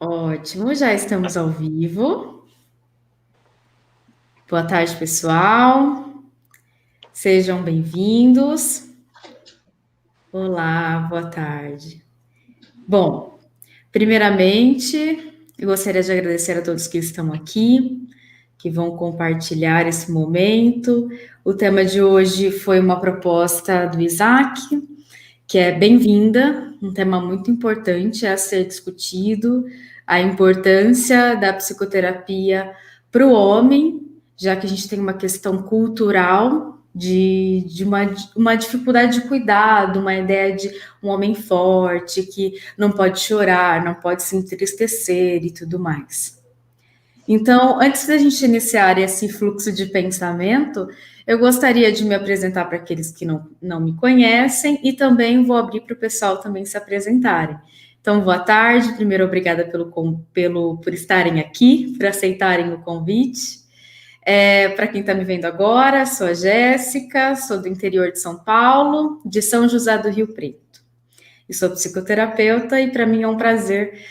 Ótimo, já estamos ao vivo. Boa tarde, pessoal. Sejam bem-vindos. Olá, boa tarde. Bom, primeiramente, eu gostaria de agradecer a todos que estão aqui, que vão compartilhar esse momento. O tema de hoje foi uma proposta do Isaac, que é bem-vinda, um tema muito importante a ser discutido, a importância da psicoterapia para o homem, já que a gente tem uma questão cultural de uma dificuldade de cuidado, uma ideia de um homem forte, que não pode chorar, não pode se entristecer e tudo mais. Então, antes da gente iniciar esse fluxo de pensamento, eu gostaria de me apresentar para aqueles que não me conhecem e também vou abrir para o pessoal também se apresentarem. Então, boa tarde. Primeiro, obrigada por estarem aqui, por aceitarem o convite. Para quem está me vendo agora, sou a Jéssica, sou do interior de São Paulo, de São José do Rio Preto. E sou psicoterapeuta e para mim é um prazer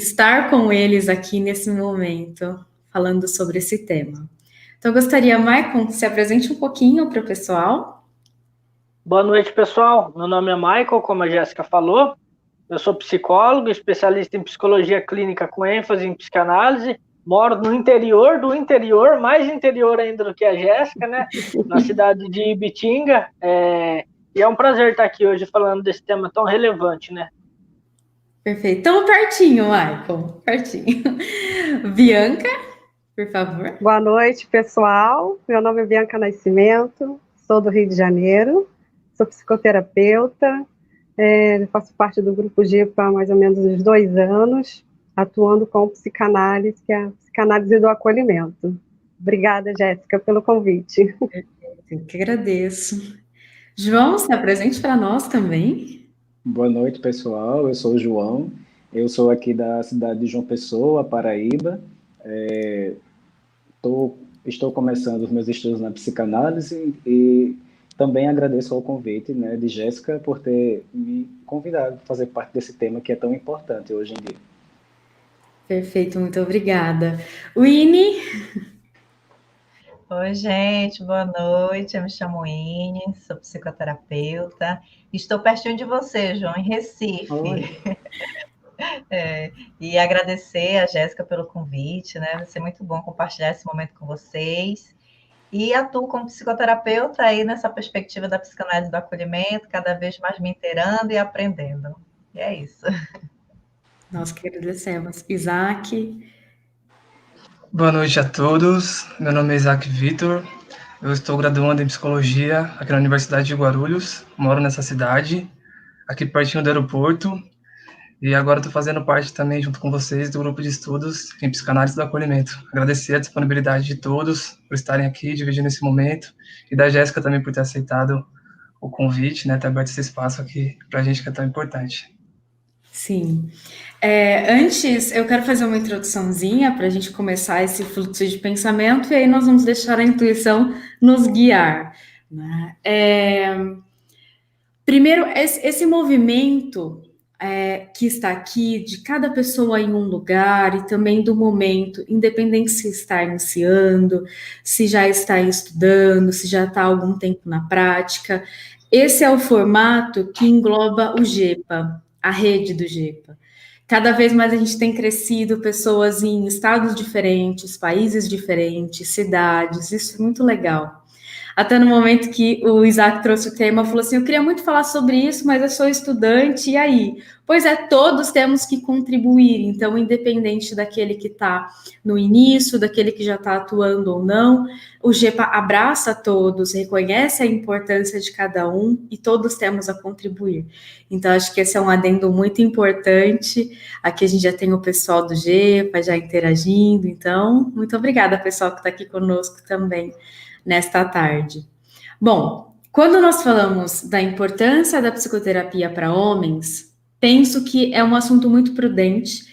estar com eles aqui nesse momento, falando sobre esse tema. Então, eu gostaria, Maicon, que se apresente um pouquinho para o pessoal. Boa noite, pessoal. Meu nome é Michael, como a Jéssica falou. Eu sou psicólogo, especialista em psicologia clínica com ênfase em psicanálise. Moro no interior do interior, mais interior ainda do que a Jéssica, né? Na cidade de Ibitinga. E é um prazer estar aqui hoje falando desse tema tão relevante, né? Perfeito. Então, pertinho, Michael, pertinho. Bianca, por favor. Boa noite, pessoal. Meu nome é Bianca Nascimento, sou do Rio de Janeiro, sou psicoterapeuta, faço parte do Grupo GEPA há mais ou menos uns 2 anos, atuando com psicanálise, que é a psicanálise do acolhimento. Obrigada, Jéssica, pelo convite. Eu que agradeço. João, se apresente para nós também. Boa noite, pessoal. Eu sou o João. Eu sou aqui da cidade de João Pessoa, Paraíba. Estou começando os meus estudos na psicanálise e também agradeço ao convite, né, de Jéssica por ter me convidado a fazer parte desse tema que é tão importante hoje em dia. Perfeito, muito obrigada. Winnie? Oi, gente, boa noite. Eu me chamo Winnie, sou psicoterapeuta. Estou pertinho de você, João, em Recife. E agradecer a Jéssica pelo convite, né? Vai ser muito bom compartilhar esse momento com vocês. E atuo como psicoterapeuta aí nessa perspectiva da psicanálise do acolhimento, cada vez mais me inteirando e aprendendo. E é isso. Nós que agradecemos. Isaac? Boa noite a todos. Meu nome é Isaac Vitor. Eu estou graduando em psicologia aqui na Universidade de Guarulhos. Moro nessa cidade, aqui pertinho do aeroporto. E agora estou fazendo parte também, junto com vocês, do grupo de estudos em psicanálise do acolhimento. Agradecer a disponibilidade de todos por estarem aqui, dividindo esse momento. E da Jéssica também por ter aceitado o convite, né? Ter aberto esse espaço aqui para a gente que é tão importante. Sim. Antes, eu quero fazer uma introduçãozinha para a gente começar esse fluxo de pensamento e aí nós vamos deixar a intuição nos guiar, né? Primeiro, esse movimento que está aqui, de cada pessoa em um lugar e também do momento, independente se está iniciando, se já está estudando, se já está há algum tempo na prática, esse é o formato que engloba o GEPA, a rede do GEPA. Cada vez mais a gente tem crescido pessoas em estados diferentes, países diferentes, cidades, isso é muito legal. Até no momento que o Isaac trouxe o tema, falou assim, eu queria muito falar sobre isso, mas eu sou estudante, e aí? Pois é, todos temos que contribuir, então, independente daquele que está no início, daquele que já está atuando ou não, o GEPA abraça todos, reconhece a importância de cada um, e todos temos a contribuir. Então, acho que esse é um adendo muito importante, aqui a gente já tem o pessoal do GEPA já interagindo, então, muito obrigada, pessoal, que está aqui conosco também nesta tarde. Bom, quando nós falamos da importância da psicoterapia para homens, penso que é um assunto muito prudente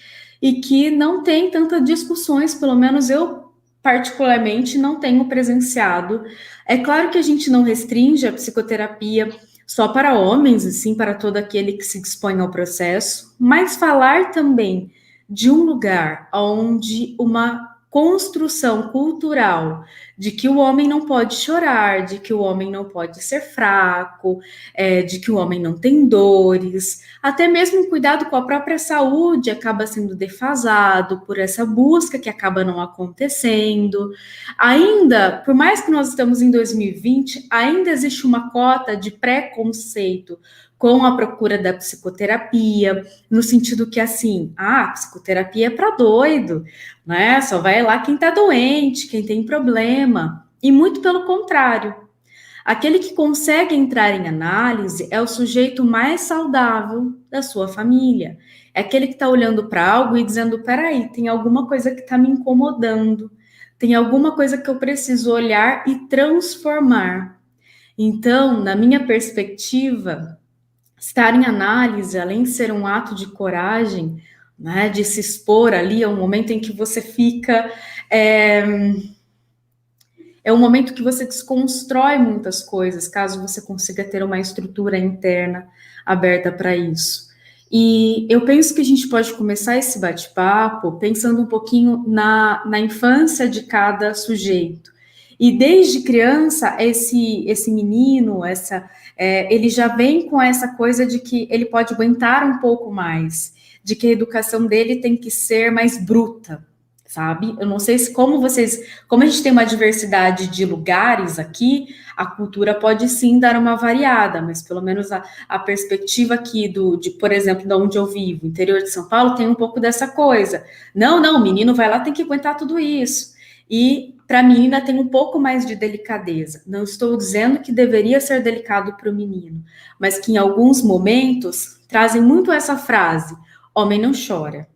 e que não tem tantas discussões, pelo menos eu particularmente não tenho presenciado. É claro que a gente não restringe a psicoterapia só para homens, e sim para todo aquele que se dispõe ao processo, mas falar também de um lugar onde uma construção cultural de que o homem não pode chorar, de que o homem não pode ser fraco, de que o homem não tem dores, até mesmo o cuidado com a própria saúde acaba sendo defasado por essa busca que acaba não acontecendo. Ainda, por mais que nós estamos em 2020, ainda existe uma cota de preconceito com a procura da psicoterapia, no sentido que, assim, psicoterapia é para doido, né? Só vai lá quem está doente, quem tem problema. E muito pelo contrário. Aquele que consegue entrar em análise é o sujeito mais saudável da sua família. É aquele que está olhando para algo e dizendo, peraí, tem alguma coisa que está me incomodando, tem alguma coisa que eu preciso olhar e transformar. Então, na minha perspectiva, estar em análise, além de ser um ato de coragem, né, de se expor ali, é um momento em que você fica... É um momento que você desconstrói muitas coisas, caso você consiga ter uma estrutura interna aberta para isso. E eu penso que a gente pode começar esse bate-papo pensando um pouquinho na infância de cada sujeito. E desde criança, esse menino, ele já vem com essa coisa de que ele pode aguentar um pouco mais, de que a educação dele tem que ser mais bruta, sabe? Eu não sei se como a gente tem uma diversidade de lugares aqui, a cultura pode sim dar uma variada, mas pelo menos a perspectiva aqui por exemplo, de onde eu vivo, interior de São Paulo, tem um pouco dessa coisa. Não, o menino vai lá, tem que aguentar tudo isso. E para a menina tem um pouco mais de delicadeza. Não estou dizendo que deveria ser delicado para o menino, mas que em alguns momentos trazem muito essa frase: homem não chora,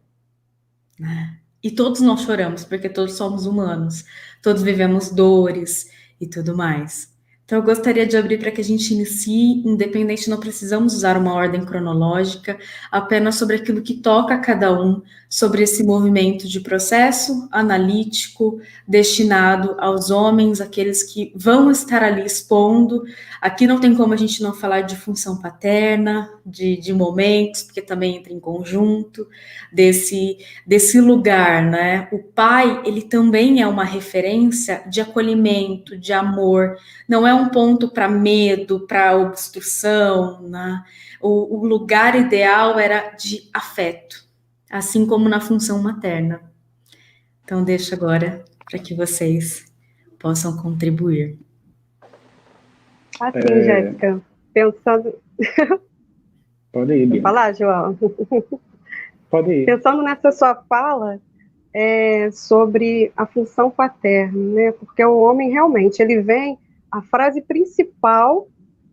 né? E todos nós choramos, porque todos somos humanos, todos vivemos dores e tudo mais. Então, eu gostaria de abrir para que a gente inicie, independente, não precisamos usar uma ordem cronológica, apenas sobre aquilo que toca a cada um, sobre esse movimento de processo analítico destinado aos homens, aqueles que vão estar ali expondo. Aqui não tem como a gente não falar de função paterna, de momentos, porque também entra em conjunto, desse lugar, né? O pai, ele também é uma referência de acolhimento, de amor, não é um ponto para medo, para obstrução, né? O lugar ideal era de afeto, assim como na função materna. Então, deixo agora para que vocês possam contribuir. Assim, Jéssica, pensando... Pode ir, Bia. Vou falar, João? Pode ir. Pensando nessa sua fala sobre a função paterna, né? Porque o homem realmente, ele vem... A frase principal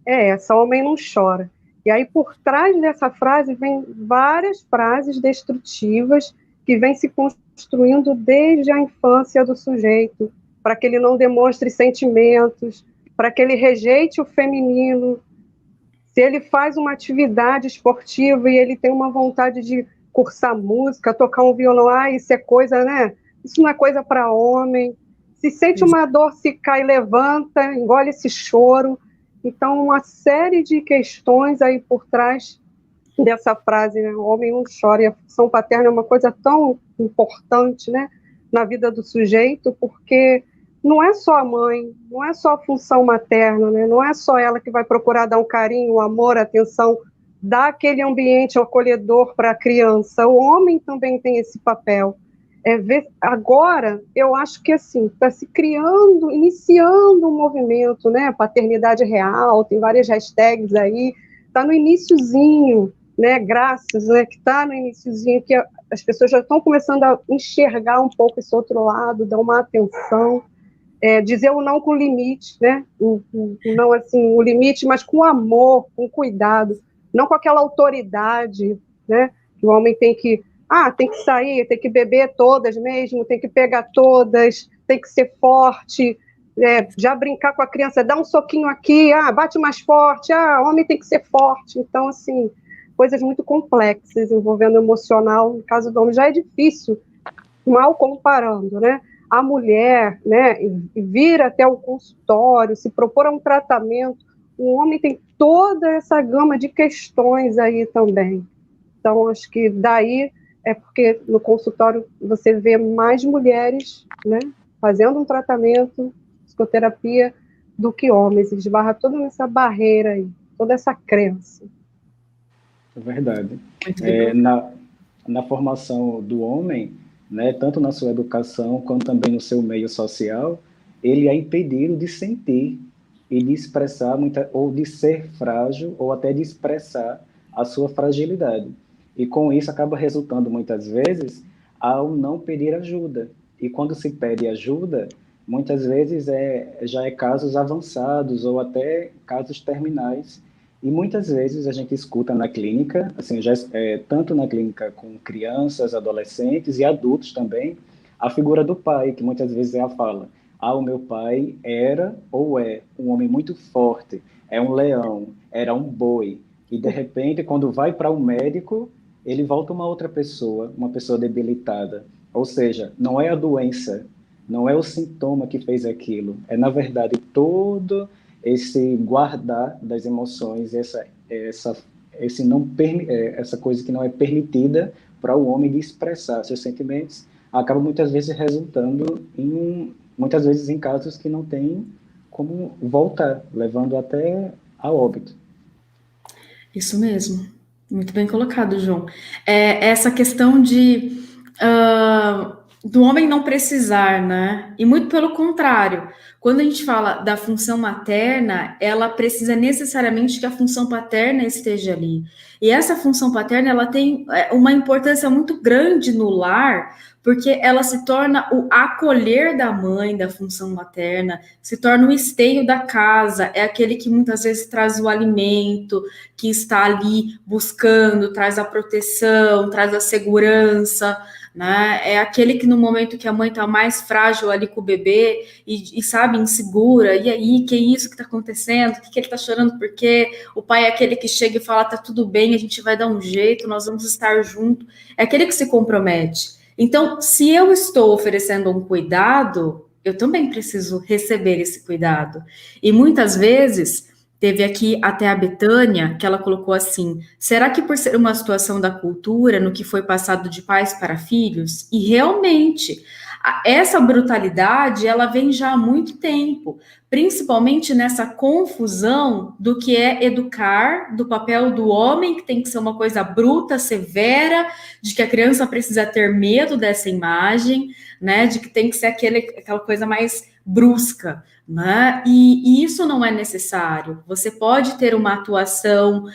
é essa: homem não chora. E aí, por trás dessa frase, vem várias frases destrutivas que vêm se construindo desde a infância do sujeito, para que ele não demonstre sentimentos, para que ele rejeite o feminino. Se ele faz uma atividade esportiva e ele tem uma vontade de cursar música, tocar um violão, isso é coisa, né? Isso não é coisa para homem. Se sente uma dor, se cai, levanta, engole esse choro. Então, uma série de questões aí por trás dessa frase, né? O homem não chora. E a função paterna é uma coisa tão importante, né, na vida do sujeito, porque não é só a mãe, não é só a função materna, né? Não é só ela que vai procurar dar um carinho, um amor, atenção, dar aquele ambiente acolhedor para a criança. O homem também tem esse papel. Agora, eu acho que assim, está se criando, iniciando um movimento, né? Paternidade real, tem várias hashtags aí, está no iniciozinho, né? Graças, né? Que está no iniciozinho, que as pessoas já estão começando a enxergar um pouco esse outro lado, dar uma atenção, dizer o não com limite, né? Não assim, o limite, mas com amor, com cuidado, não com aquela autoridade, né? Que o homem tem que sair, tem que beber todas mesmo, tem que pegar todas, tem que ser forte, já brincar com a criança, dá um soquinho aqui, bate mais forte, homem tem que ser forte. Então, assim, coisas muito complexas envolvendo emocional. No caso do homem já é difícil, mal comparando, né? A mulher, né, vir até o consultório, se propor a um tratamento, o homem tem toda essa gama de questões aí também. Então, acho que daí é porque no consultório você vê mais mulheres, né, fazendo um tratamento, psicoterapia, do que homens, esbarra toda essa barreira aí, toda essa crença. É verdade. Muito bem. Na formação do homem, né, tanto na sua educação quanto também no seu meio social, ele é impedido de sentir e de expressar ou de ser frágil ou até de expressar a sua fragilidade. E com isso acaba resultando muitas vezes ao não pedir ajuda. E quando se pede ajuda, muitas vezes já é casos avançados ou até casos terminais. E muitas vezes a gente escuta na clínica, assim, tanto na clínica com crianças, adolescentes e adultos também, a figura do pai, que muitas vezes é a fala: o meu pai era ou é um homem muito forte, é um leão, era um boi. E de repente, quando vai para o médico, ele volta uma pessoa debilitada. Ou seja, não é a doença, não é o sintoma que fez aquilo, é na verdade todo esse guardar das emoções, essa coisa que não é permitida para o homem de expressar seus sentimentos, acaba muitas vezes resultando muitas vezes em casos que não tem como voltar, levando até a óbito. Isso mesmo. Muito bem colocado, João. Essa questão do homem não precisar, né? E muito pelo contrário. Quando a gente fala da função materna, ela precisa necessariamente que a função paterna esteja ali. E essa função paterna, ela tem uma importância muito grande no lar, porque ela se torna o acolher da mãe, da função materna, se torna o esteio da casa, é aquele que muitas vezes traz o alimento, que está ali buscando, traz a proteção, traz a segurança, né? É aquele que no momento que a mãe está mais frágil ali com o bebê e sabe, insegura, e aí, que é isso que está acontecendo? O que ele está chorando? Porque o pai é aquele que chega e fala, tá tudo bem, a gente vai dar um jeito, nós vamos estar junto. É aquele que se compromete. Então, se eu estou oferecendo um cuidado, eu também preciso receber esse cuidado. E muitas vezes, teve aqui até a Betânia, que ela colocou assim, será que por ser uma situação da cultura, no que foi passado de pais para filhos? E realmente, essa brutalidade, ela vem já há muito tempo, principalmente nessa confusão do que é educar, do papel do homem, que tem que ser uma coisa bruta, severa, de que a criança precisa ter medo dessa imagem, né, de que tem que ser aquela coisa mais brusca, né? E isso não é necessário. Você pode ter uma atuação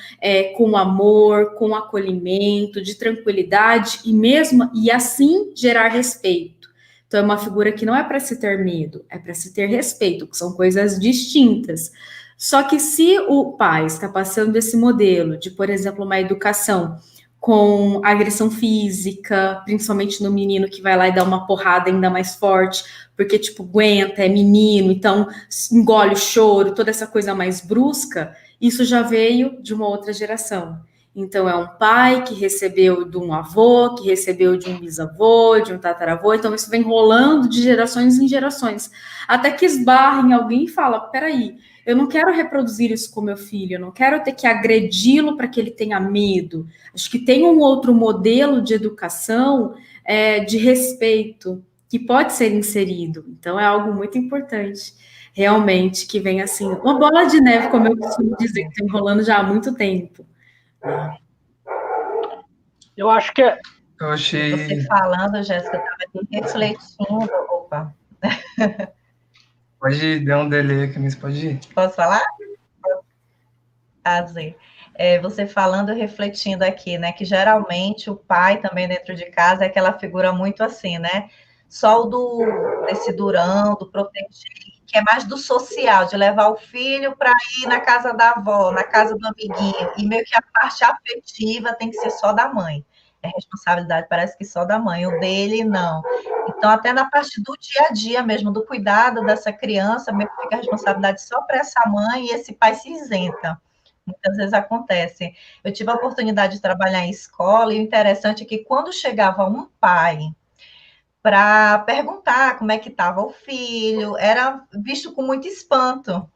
com amor, com acolhimento, de tranquilidade e assim gerar respeito. Então é uma figura que não é para se ter medo, é para se ter respeito, que são coisas distintas. Só que se o pai está passando esse modelo de, por exemplo, uma educação com agressão física, principalmente no menino que vai lá e dá uma porrada ainda mais forte, porque, tipo, aguenta, é menino, então engole o choro, toda essa coisa mais brusca, isso já veio de uma outra geração. Então, é um pai que recebeu de um avô, que recebeu de um bisavô, de um tataravô, então isso vem rolando de gerações em gerações, até que esbarra em alguém e fala, peraí, eu não quero reproduzir isso com meu filho, eu não quero ter que agredi-lo para que ele tenha medo. Acho que tem um outro modelo de educação, de respeito, que pode ser inserido. Então, é algo muito importante, realmente, que vem assim, uma bola de neve, como eu costumo dizer, que está enrolando já há muito tempo. Eu acho que Eu achei. Você falando, Jéssica, eu estava aqui refletindo. Opa. Pode dar um delay aqui, mas pode ir. Posso falar? Prazer. Você falando, refletindo aqui, né? Que geralmente o pai também dentro de casa é aquela figura muito assim, né? Só desse durão, do proteger, que é mais do social, de levar o filho para ir na casa da avó, na casa do amiguinho, e meio que a parte afetiva tem que ser só da mãe. É responsabilidade, parece que só da mãe, o dele não. Então, até na parte do dia a dia mesmo, do cuidado dessa criança, meio que fica a responsabilidade só para essa mãe e esse pai se isenta. Muitas vezes acontece. Eu tive a oportunidade de trabalhar em escola, e o interessante é que quando chegava um pai para perguntar como é que estava o filho, era visto com muito espanto,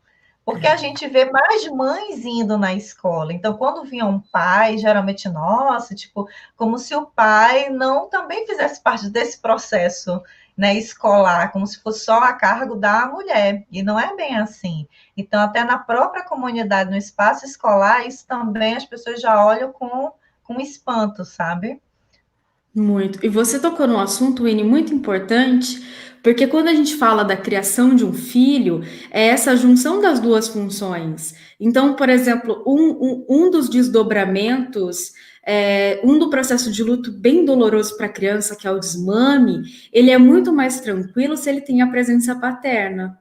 Porque a gente vê mais mães indo na escola. Então, quando vinha um pai, geralmente, nossa, tipo, como se o pai não também fizesse parte desse processo, né, escolar, como se fosse só a cargo da mulher. E não é bem assim. Então, até na própria comunidade, no espaço escolar, isso também as pessoas já olham com espanto, sabe? Muito. E você tocou num assunto, Winnie, muito importante, porque quando a gente fala da criação de um filho, é essa junção das duas funções. Então, por exemplo, um dos desdobramentos, um do processo de luto bem doloroso para a criança, que é o desmame, ele é muito mais tranquilo se ele tem a presença paterna.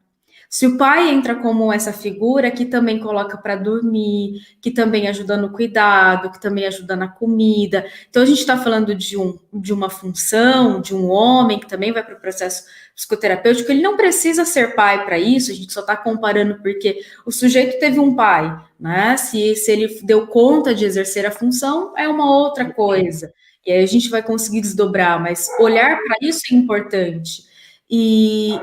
Se o pai entra como essa figura que também coloca para dormir, que também ajuda no cuidado, que também ajuda na comida. Então, a gente está falando de uma função, de um homem que também vai para o processo psicoterapêutico. Ele não precisa ser pai para isso, a gente só está comparando porque o sujeito teve um pai, né? Se ele deu conta de exercer a função, é uma outra coisa. E aí a gente vai conseguir desdobrar, mas olhar para isso é importante.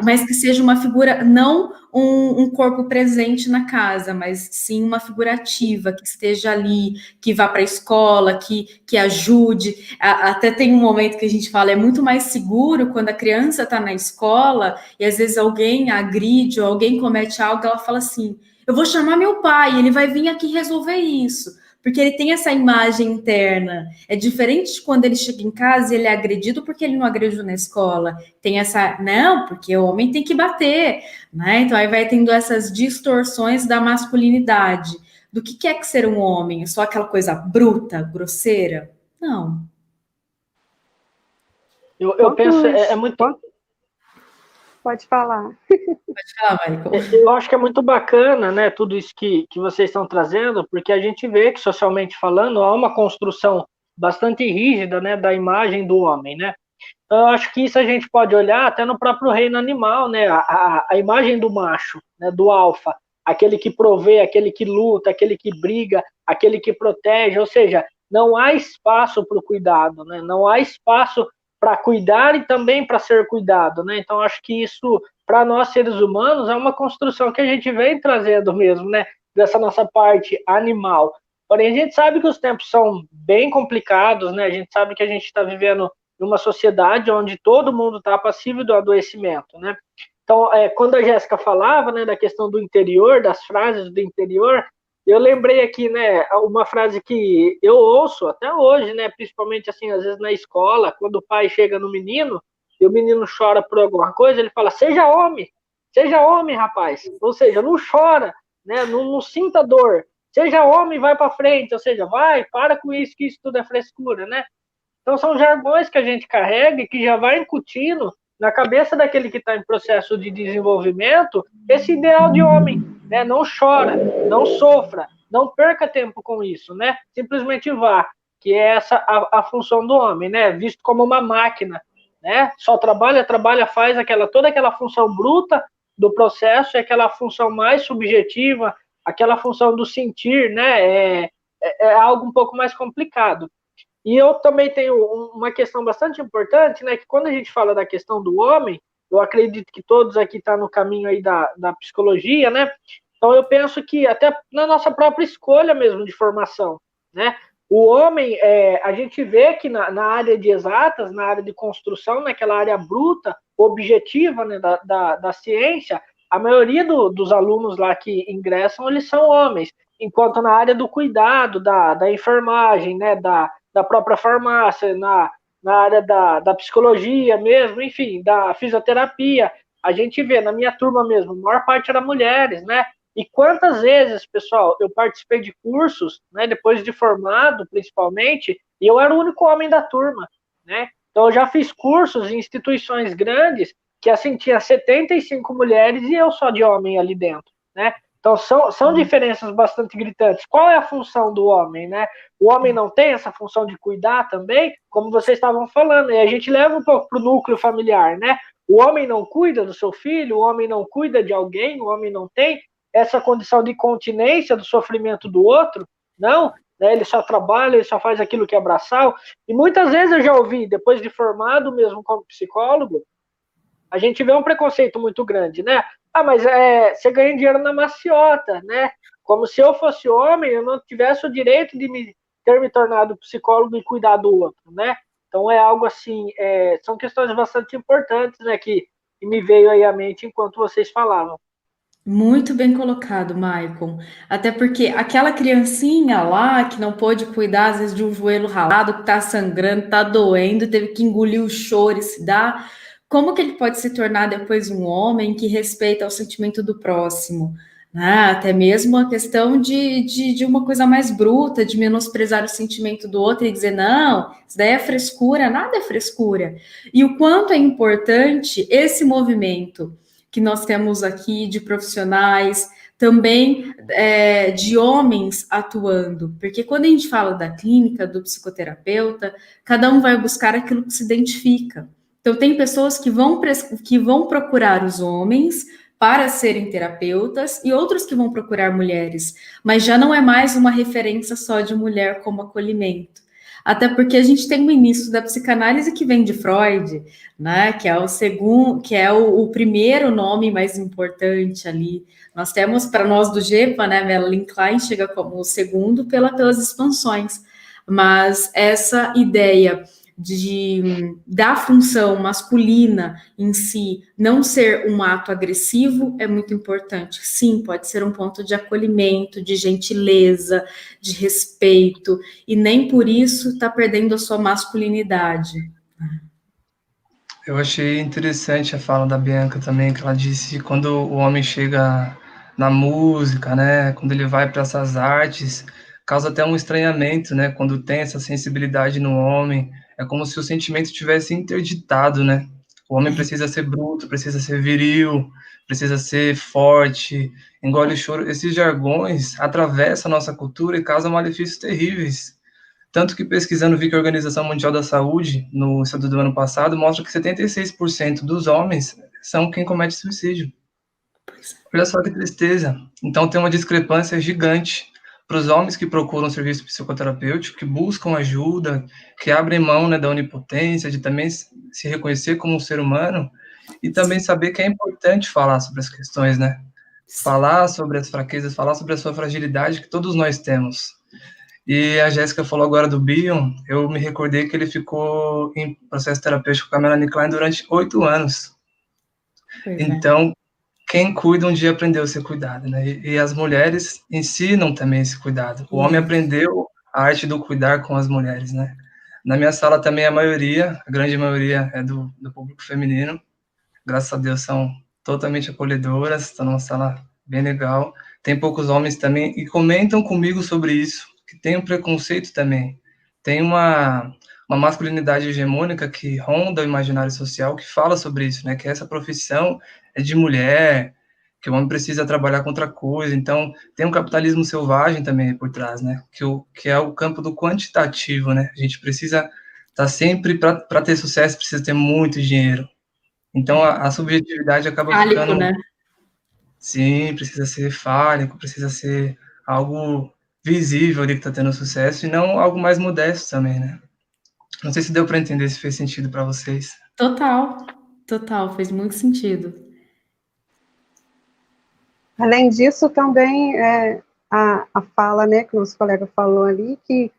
Mas que seja uma figura, não um corpo presente na casa, mas sim uma figura ativa, que esteja ali, que vá para a escola, que ajude. Até tem um momento que a gente fala, é muito mais seguro quando a criança está na escola e às vezes alguém agride ou alguém comete algo, ela fala assim, eu vou chamar meu pai, ele vai vir aqui resolver isso. Porque ele tem essa imagem interna. É diferente de quando ele chega em casa e ele é agredido porque ele não agrediu na escola. Tem essa, não, porque o homem tem que bater, né? Então aí vai tendo essas distorções da masculinidade. Do que é ser um homem? É só aquela coisa bruta, grosseira? Não. Eu penso, é muito. Pode falar. Pode falar, Michael. Eu acho que é muito bacana, né, tudo isso que vocês estão trazendo, porque a gente vê que, socialmente falando, há uma construção bastante rígida, né, da imagem do homem, né? Então, eu acho que isso a gente pode olhar até no próprio reino animal, né? A imagem do macho, né, do alfa, aquele que provê, aquele que luta, aquele que briga, aquele que protege, ou seja, não há espaço para o cuidado, né? Não há espaço para cuidar e também para ser cuidado, né? Então, acho que isso, para nós seres humanos, é uma construção que a gente vem trazendo mesmo, né? Dessa nossa parte animal. Porém, a gente sabe que os tempos são bem complicados, né? A gente sabe que a gente está vivendo numa sociedade onde todo mundo está passível do adoecimento, né? Então, quando a Jéssica falava, né, da questão do interior, das frases do interior, eu lembrei aqui, né, uma frase que eu ouço até hoje, né, principalmente assim, às vezes na escola, quando o pai chega no menino e o menino chora por alguma coisa, ele fala: seja homem, rapaz. Ou seja, não chora, né, não sinta dor. Seja homem, vai para frente, ou seja, vai, para com isso, que isso tudo é frescura, né? Então, são jargões que a gente carrega e que já vai incutindo na cabeça daquele que está em processo de desenvolvimento esse ideal de homem, né? Não chora, não sofra, não perca tempo com isso, né? Simplesmente vá, que é essa a função do homem, né? Visto como uma máquina, né? Só trabalha, faz toda aquela função bruta do processo, é aquela função mais subjetiva, aquela função do sentir, né? É algo um pouco mais complicado. E eu também tenho uma questão bastante importante, né? Que quando a gente fala da questão do homem, eu acredito que todos aqui estão no caminho aí da psicologia, né? Então eu penso que até na nossa própria escolha mesmo de formação, né? O homem, a gente vê que na área de exatas, na área de construção, naquela área bruta, objetiva, né, da ciência, a maioria dos alunos lá que ingressam, eles são homens. Enquanto na área do cuidado, da enfermagem, né, da própria farmácia, na área da psicologia mesmo, enfim, da fisioterapia. A gente vê, na minha turma mesmo, a maior parte era mulheres, né? E quantas vezes, pessoal, eu participei de cursos, né, depois de formado, principalmente, e eu era o único homem da turma, né? Então, eu já fiz cursos em instituições grandes que, assim, tinha 75 mulheres e eu só de homem ali dentro, né? Então, são diferenças bastante gritantes. Qual é a função do homem, né? O homem não tem essa função de cuidar também, como vocês estavam falando, e a gente leva um pouco para o núcleo familiar, né? O homem não cuida do seu filho, o homem não cuida de alguém, o homem não tem essa condição de continência do sofrimento do outro, não, né? Ele só trabalha, ele só faz aquilo que é braçal. E muitas vezes eu já ouvi, depois de formado mesmo como psicólogo, a gente vê um preconceito muito grande, né? Ah, mas você ganha dinheiro na maciota, né? Como se eu fosse homem, eu não tivesse o direito de ter me tornado psicólogo e cuidar do outro, né? Então é algo assim, são questões bastante importantes, né, que me veio aí à mente enquanto vocês falavam. Muito bem colocado, Maicon. Até porque aquela criancinha lá que não pôde cuidar, às vezes, de um joelho ralado, que tá sangrando, tá doendo, teve que engolir o choro e se dar. Como que ele pode se tornar depois um homem que respeita o sentimento do próximo? Né? Até mesmo a questão de uma coisa mais bruta, de menosprezar o sentimento do outro e dizer, não, isso daí é frescura, nada é frescura. E o quanto é importante esse movimento que nós temos aqui de profissionais, também de homens atuando, porque quando a gente fala da clínica, do psicoterapeuta, cada um vai buscar aquilo que se identifica. Então, tem pessoas que vão procurar os homens para serem terapeutas e outros que vão procurar mulheres, mas já não é mais uma referência só de mulher como acolhimento. Até porque a gente tem o início da psicanálise que vem de Freud, né? Que é o segundo, que é o primeiro nome mais importante ali. Nós temos para nós do GEPA, né? Melanie Klein chega como o segundo pelas expansões, mas essa ideia da função masculina em si não ser um ato agressivo é muito importante. Sim, pode ser um ponto de acolhimento, de gentileza, de respeito, e nem por isso está perdendo a sua masculinidade. Eu achei interessante a fala da Bianca também, que ela disse que quando o homem chega na música, né, quando ele vai para essas artes, causa até um estranhamento, né, quando tem essa sensibilidade no homem, é como se o sentimento tivesse interditado, né? O homem precisa ser bruto, precisa ser viril, precisa ser forte, engole o choro. Esses jargões atravessam a nossa cultura e causam malefícios terríveis. Tanto que pesquisando, vi que a Organização Mundial da Saúde, no estudo do ano passado, mostra que 76% dos homens são quem comete suicídio. Olha só que tristeza. Então tem uma discrepância gigante para os homens que procuram serviço psicoterapêutico, que buscam ajuda, que abrem mão, né, da onipotência, de também se reconhecer como um ser humano, e também saber que é importante falar sobre as questões, né? Falar sobre as fraquezas, falar sobre a sua fragilidade que todos nós temos. E a Jéssica falou agora do Bion, eu me recordei que ele ficou em processo terapêutico com a Melanie Klein durante 8 anos. Então, quem cuida um dia aprendeu a ser cuidado, né? E as mulheres ensinam também esse cuidado. O homem aprendeu a arte do cuidar com as mulheres, né? Na minha sala também a grande maioria é do público feminino. Graças a Deus são totalmente acolhedoras, estão numa sala bem legal. Tem poucos homens também e comentam comigo sobre isso, que tem um preconceito também. Tem uma masculinidade hegemônica que ronda o imaginário social, que fala sobre isso, né? Que essa profissão é de mulher, que o homem precisa trabalhar com outra coisa. Então, tem um capitalismo selvagem também por trás, né? Que é o campo do quantitativo, né? A gente precisa estar sempre, para ter sucesso, precisa ter muito dinheiro. Então, a subjetividade acaba Fálico, ficando... né? Sim, precisa ser fálico, precisa ser algo visível ali que está tendo sucesso, e não algo mais modesto também, né? Não sei se deu para entender, se fez sentido para vocês. Total, fez muito sentido. Além disso, também a fala, né, que o nosso colega falou ali, que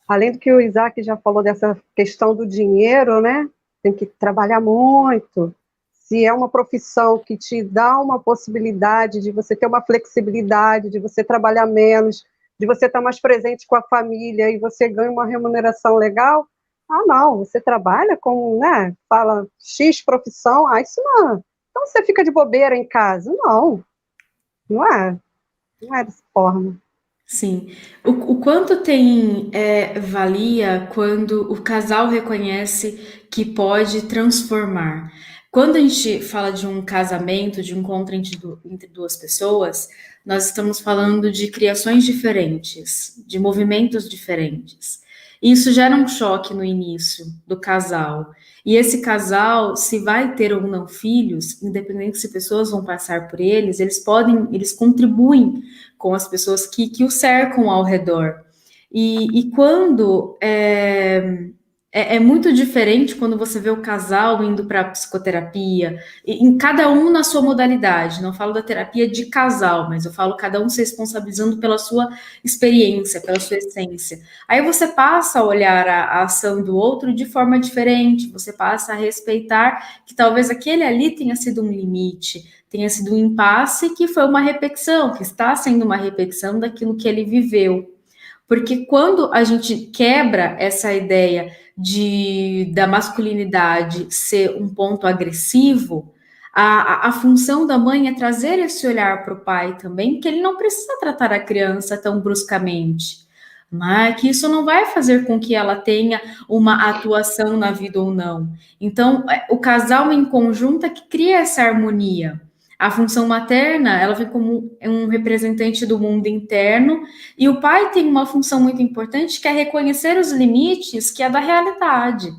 além do que o Isaac já falou dessa questão do dinheiro, né, tem que trabalhar muito. Se é uma profissão que te dá uma possibilidade de você ter uma flexibilidade, de você trabalhar menos, de você estar mais presente com a família e você ganha uma remuneração legal, não, você trabalha com, né, fala X profissão, isso não. Então você fica de bobeira em casa. Não é dessa forma. Sim. O quanto tem valia quando o casal reconhece que pode transformar. Quando a gente fala de um casamento, de um encontro entre duas pessoas, nós estamos falando de criações diferentes, de movimentos diferentes. E isso gera um choque no início do casal. E esse casal, se vai ter ou não filhos, independente se pessoas vão passar por eles contribuem com as pessoas que o cercam ao redor. E quando É muito diferente quando você vê o casal indo para psicoterapia, em cada um na sua modalidade. Não falo da terapia de casal, mas eu falo cada um se responsabilizando pela sua experiência, pela sua essência. Aí você passa a olhar a ação do outro de forma diferente, você passa a respeitar que talvez aquele ali tenha sido um limite, tenha sido um impasse, que foi uma repetição, que está sendo uma repetição daquilo que ele viveu. Porque quando a gente quebra essa ideia da masculinidade ser um ponto agressivo, a função da mãe é trazer esse olhar para o pai também, que ele não precisa tratar a criança tão bruscamente, mas que isso não vai fazer com que ela tenha uma atuação na vida ou não. Então, o casal em conjunto é que cria essa harmonia. A função materna, ela vem como um representante do mundo interno, e o pai tem uma função muito importante, que é reconhecer os limites, que é da realidade.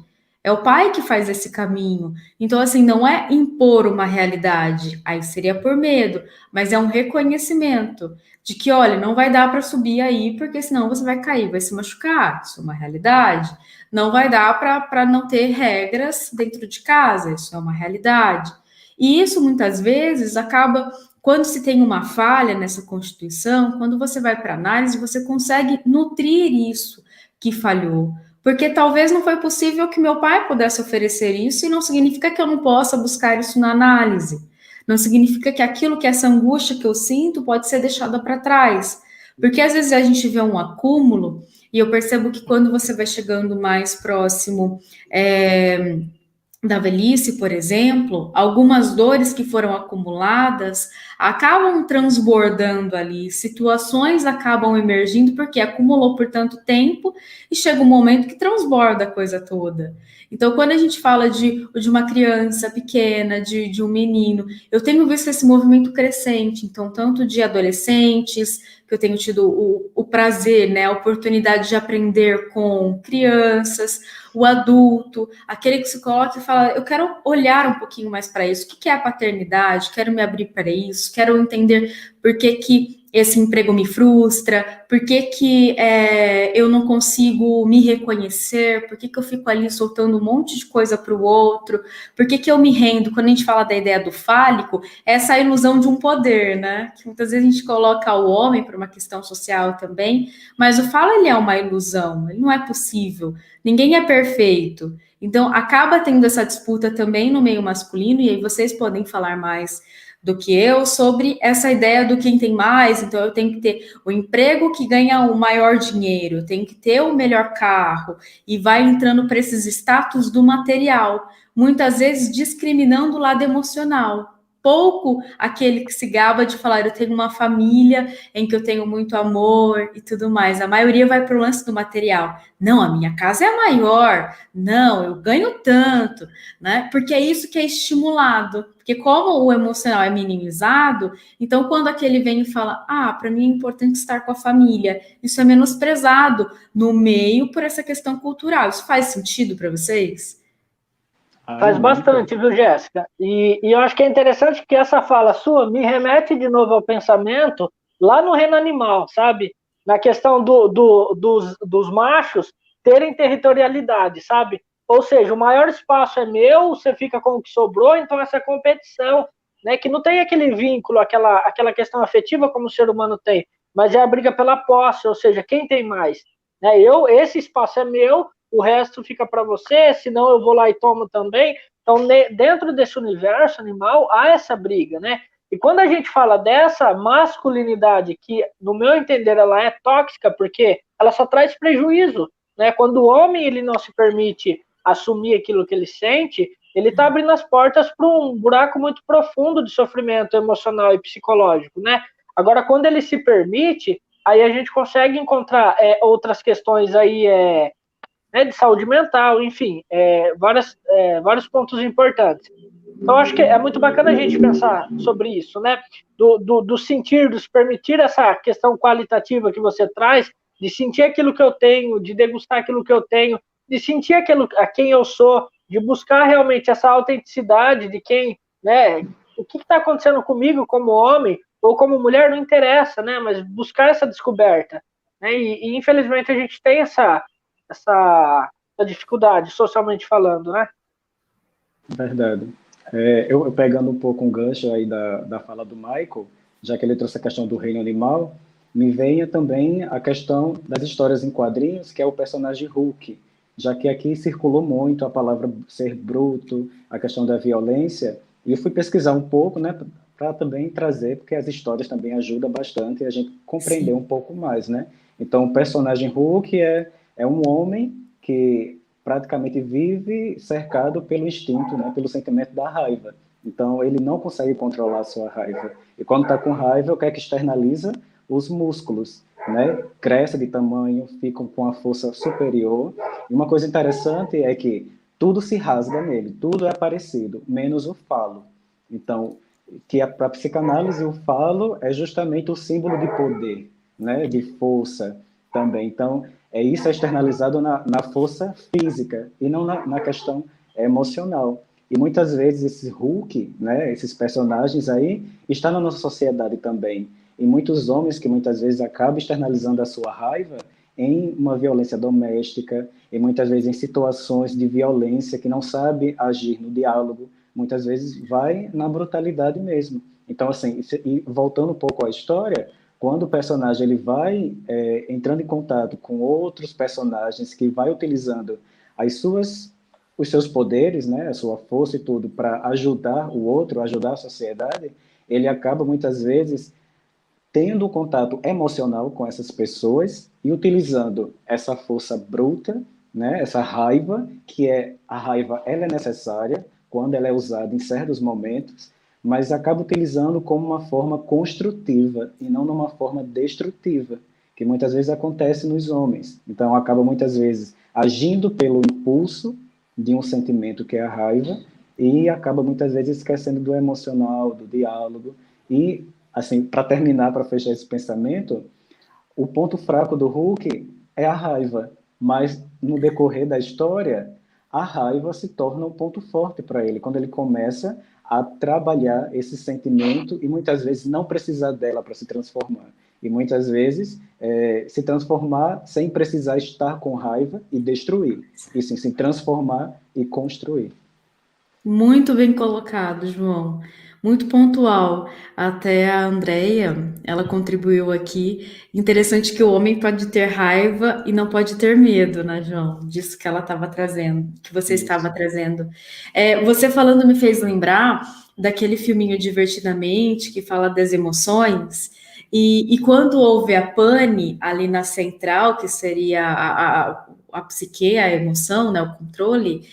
É o pai que faz esse caminho. Então, assim, não é impor uma realidade, aí seria por medo, mas é um reconhecimento de que, olha, não vai dar para subir aí, porque senão você vai cair, vai se machucar. Isso é uma realidade. Não vai dar para não ter regras dentro de casa, isso é uma realidade. E isso, muitas vezes, acaba, quando se tem uma falha nessa Constituição, quando você vai para análise, você consegue nutrir isso que falhou. Porque talvez não foi possível que meu pai pudesse oferecer isso, e não significa que eu não possa buscar isso na análise. Não significa que aquilo que essa angústia que eu sinto pode ser deixada para trás. Porque às vezes a gente vê um acúmulo, e eu percebo que quando você vai chegando mais próximo, da velhice, por exemplo, algumas dores que foram acumuladas acabam transbordando ali, situações acabam emergindo porque acumulou por tanto tempo e chega um momento que transborda a coisa toda. Então, quando a gente fala de uma criança pequena, de um menino, eu tenho visto esse movimento crescente, então, tanto de adolescentes, que eu tenho tido o prazer, né, a oportunidade de aprender com crianças, o adulto, aquele que se coloca e fala, eu quero olhar um pouquinho mais para isso, o que é a paternidade, quero me abrir para isso, quero entender por que esse emprego me frustra, por que eu não consigo me reconhecer, por que eu fico ali soltando um monte de coisa para o outro, por que eu me rendo, quando a gente fala da ideia do fálico, é essa ilusão de um poder, né, que muitas vezes a gente coloca o homem por uma questão social também, mas o falo, ele é uma ilusão, ele não é possível, ninguém é perfeito. Então, acaba tendo essa disputa também no meio masculino, e aí vocês podem falar mais do que eu sobre essa ideia do quem tem mais, então eu tenho que ter o emprego que ganha o maior dinheiro, eu tenho que ter o melhor carro, e vai entrando para esses status do material, muitas vezes discriminando o lado emocional. Pouco aquele que se gaba de falar, eu tenho uma família em que eu tenho muito amor e tudo mais. A maioria vai para o lance do material. Não, a minha casa é maior. Não, eu ganho tanto, né? Porque é isso que é estimulado. Porque como o emocional é minimizado, então quando aquele vem e fala, para mim é importante estar com a família, isso é menosprezado no meio por essa questão cultural. Isso faz sentido para vocês? Faz bastante, viu, Jéssica? E eu acho que é interessante que essa fala sua me remete de novo ao pensamento lá no reino animal, sabe? Na questão dos machos terem territorialidade, sabe? Ou seja, o maior espaço é meu, você fica com o que sobrou, então essa competição, né, que não tem aquele vínculo, aquela questão afetiva como o ser humano tem, mas é a briga pela posse, ou seja, quem tem mais? Né? Esse espaço é meu, o resto fica para você, senão eu vou lá e tomo também. Então, dentro desse universo animal, há essa briga, né? E quando a gente fala dessa masculinidade, que, no meu entender, ela é tóxica, porque ela só traz prejuízo, né? Quando o homem ele não se permite assumir aquilo que ele sente, ele está abrindo as portas para um buraco muito profundo de sofrimento emocional e psicológico, né? Agora, quando ele se permite, aí a gente consegue encontrar outras questões aí, né, de saúde mental, enfim, vários pontos importantes. Então, acho que é muito bacana a gente pensar sobre isso, né? Do sentir, do se permitir essa questão qualitativa que você traz, de sentir aquilo que eu tenho, de degustar aquilo que eu tenho, de sentir a quem eu sou, de buscar realmente essa autenticidade de quem, né? O que está acontecendo comigo como homem ou como mulher não interessa, né? Mas buscar essa descoberta, né? E infelizmente a gente tem essa da dificuldade, socialmente falando, né? Verdade. Eu pegando um pouco um gancho aí da fala do Michael, já que ele trouxe a questão do reino animal, me veio também a questão das histórias em quadrinhos, que é o personagem Hulk, já que aqui circulou muito a palavra ser bruto, a questão da violência, e eu fui pesquisar um pouco, né, para também trazer, porque as histórias também ajudam bastante a gente compreender um pouco mais, né? Então, o personagem Hulk é um homem que praticamente vive cercado pelo instinto, né, pelo sentimento da raiva. Então, ele não consegue controlar a sua raiva. E quando está com raiva, o que é que externaliza? Os músculos, né? Cresce de tamanho, ficam com a força superior. E uma coisa interessante é que tudo se rasga nele, tudo é parecido, menos o falo. Então, que para a psicanálise, o falo é justamente o símbolo de poder, né? De força também. Então, isso é externalizado na força física e não na questão emocional. E muitas vezes esse Hulk, né, esses personagens aí, está na nossa sociedade também. E muitos homens que muitas vezes acabam externalizando a sua raiva em uma violência doméstica, e muitas vezes em situações de violência que não sabe agir no diálogo, muitas vezes vai na brutalidade mesmo. Então, assim, e voltando um pouco à história, quando o personagem ele vai entrando em contato com outros personagens que vai utilizando os seus poderes, né, a sua força e tudo para ajudar o outro, ajudar a sociedade, ele acaba muitas vezes tendo contato emocional com essas pessoas e utilizando essa força bruta, né, essa raiva, a raiva ela é necessária quando ela é usada em certos momentos, mas acaba utilizando como uma forma construtiva e não numa forma destrutiva, que muitas vezes acontece nos homens. Então acaba muitas vezes agindo pelo impulso de um sentimento que é a raiva e acaba muitas vezes esquecendo do emocional, do diálogo e assim, para terminar, para fechar esse pensamento, o ponto fraco do Hulk é a raiva, mas no decorrer da história, a raiva se torna um ponto forte para ele, quando ele começa a trabalhar esse sentimento e muitas vezes não precisar dela para se transformar. E muitas vezes se transformar sem precisar estar com raiva e destruir, e sim se transformar e construir. Muito bem colocado, João. Muito pontual. Até a Andrea, ela contribuiu aqui. Interessante que o homem pode ter raiva e não pode ter medo, né, João? Disso que ela estava trazendo, que você estava trazendo. Você falando me fez lembrar daquele filminho Divertidamente, que fala das emoções. E quando houve a pane ali na central, que seria a psique, a emoção, né, o controle,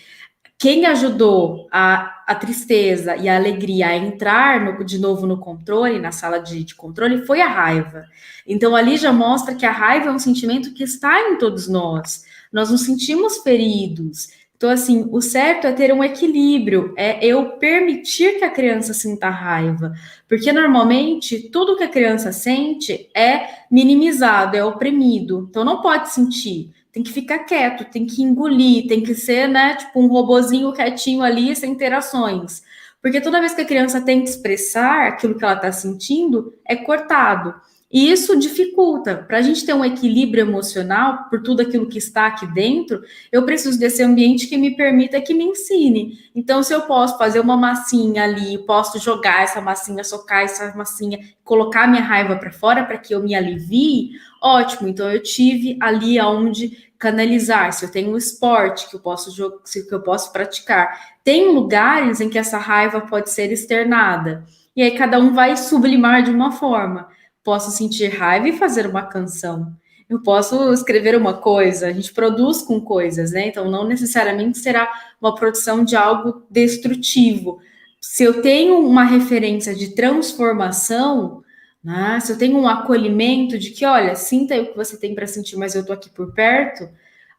quem ajudou a tristeza e a alegria a entrar de novo no controle, na sala de controle, foi a raiva. Então, ali já mostra que a raiva é um sentimento que está em todos nós. Nós nos sentimos feridos. Então, assim, o certo é ter um equilíbrio, é eu permitir que a criança sinta raiva. Porque, normalmente, tudo que a criança sente é minimizado, é oprimido. Então, não pode sentir. Tem que ficar quieto, tem que engolir, tem que ser, né, tipo um robozinho quietinho ali, sem interações. Porque toda vez que a criança tenta expressar aquilo que ela está sentindo, é cortado. E isso dificulta. Para a gente ter um equilíbrio emocional, por tudo aquilo que está aqui dentro, eu preciso desse ambiente que me permita, que me ensine. Então, se eu posso fazer uma massinha ali, posso jogar essa massinha, socar essa massinha, colocar minha raiva para fora para que eu me alivie, ótimo. Então, eu tive ali aonde canalizar. Se eu tenho um esporte que eu posso praticar, tem lugares em que essa raiva pode ser externada. E aí cada um vai sublimar de uma forma. Posso sentir raiva e fazer uma canção. Eu posso escrever uma coisa, a gente produz com coisas, né? Então não necessariamente será uma produção de algo destrutivo. Se eu tenho uma referência de transformação, né? Se eu tenho um acolhimento de que, olha, sinta aí o que você tem para sentir, mas eu tô aqui por perto,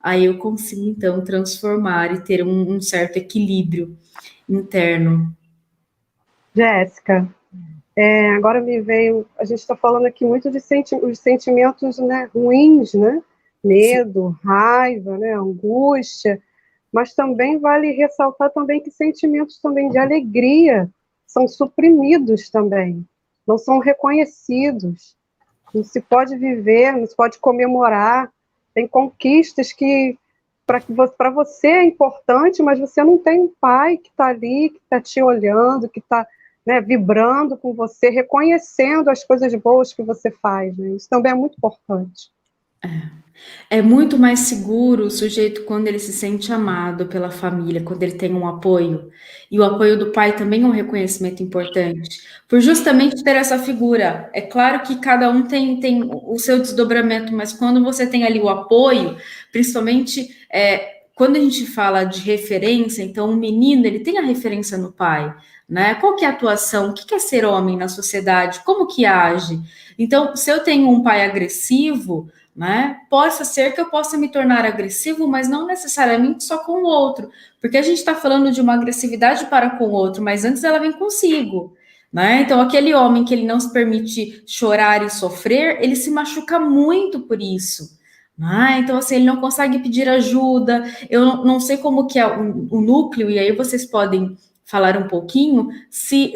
aí eu consigo então transformar e ter um certo equilíbrio interno. Jéssica, agora me veio, a gente está falando aqui muito de os sentimentos, né, ruins, né? Medo, raiva, né, angústia, mas também vale ressaltar também que sentimentos também de alegria são suprimidos também, não são reconhecidos, não se pode viver, não se pode comemorar, tem conquistas que para você é importante, mas você não tem um pai que está ali, que está te olhando, que está, né, vibrando com você, reconhecendo as coisas boas que você faz, né? Isso também é muito importante. É muito mais seguro o sujeito quando ele se sente amado pela família, quando ele tem um apoio. E o apoio do pai também é um reconhecimento importante, por justamente ter essa figura. É claro que cada um tem o seu desdobramento, mas quando você tem ali o apoio, principalmente quando a gente fala de referência, então o menino ele tem a referência no pai, né? Qual que é a atuação? O que é ser homem na sociedade? Como que age? Então, se eu tenho um pai agressivo, né? Possa ser que eu possa me tornar agressivo, mas não necessariamente só com o outro, porque a gente está falando de uma agressividade para com o outro, mas antes ela vem consigo, né? Então, aquele homem que ele não se permite chorar e sofrer, ele se machuca muito por isso. Né? Então, assim, ele não consegue pedir ajuda, eu não sei como que é o núcleo, e aí vocês podem falar um pouquinho, se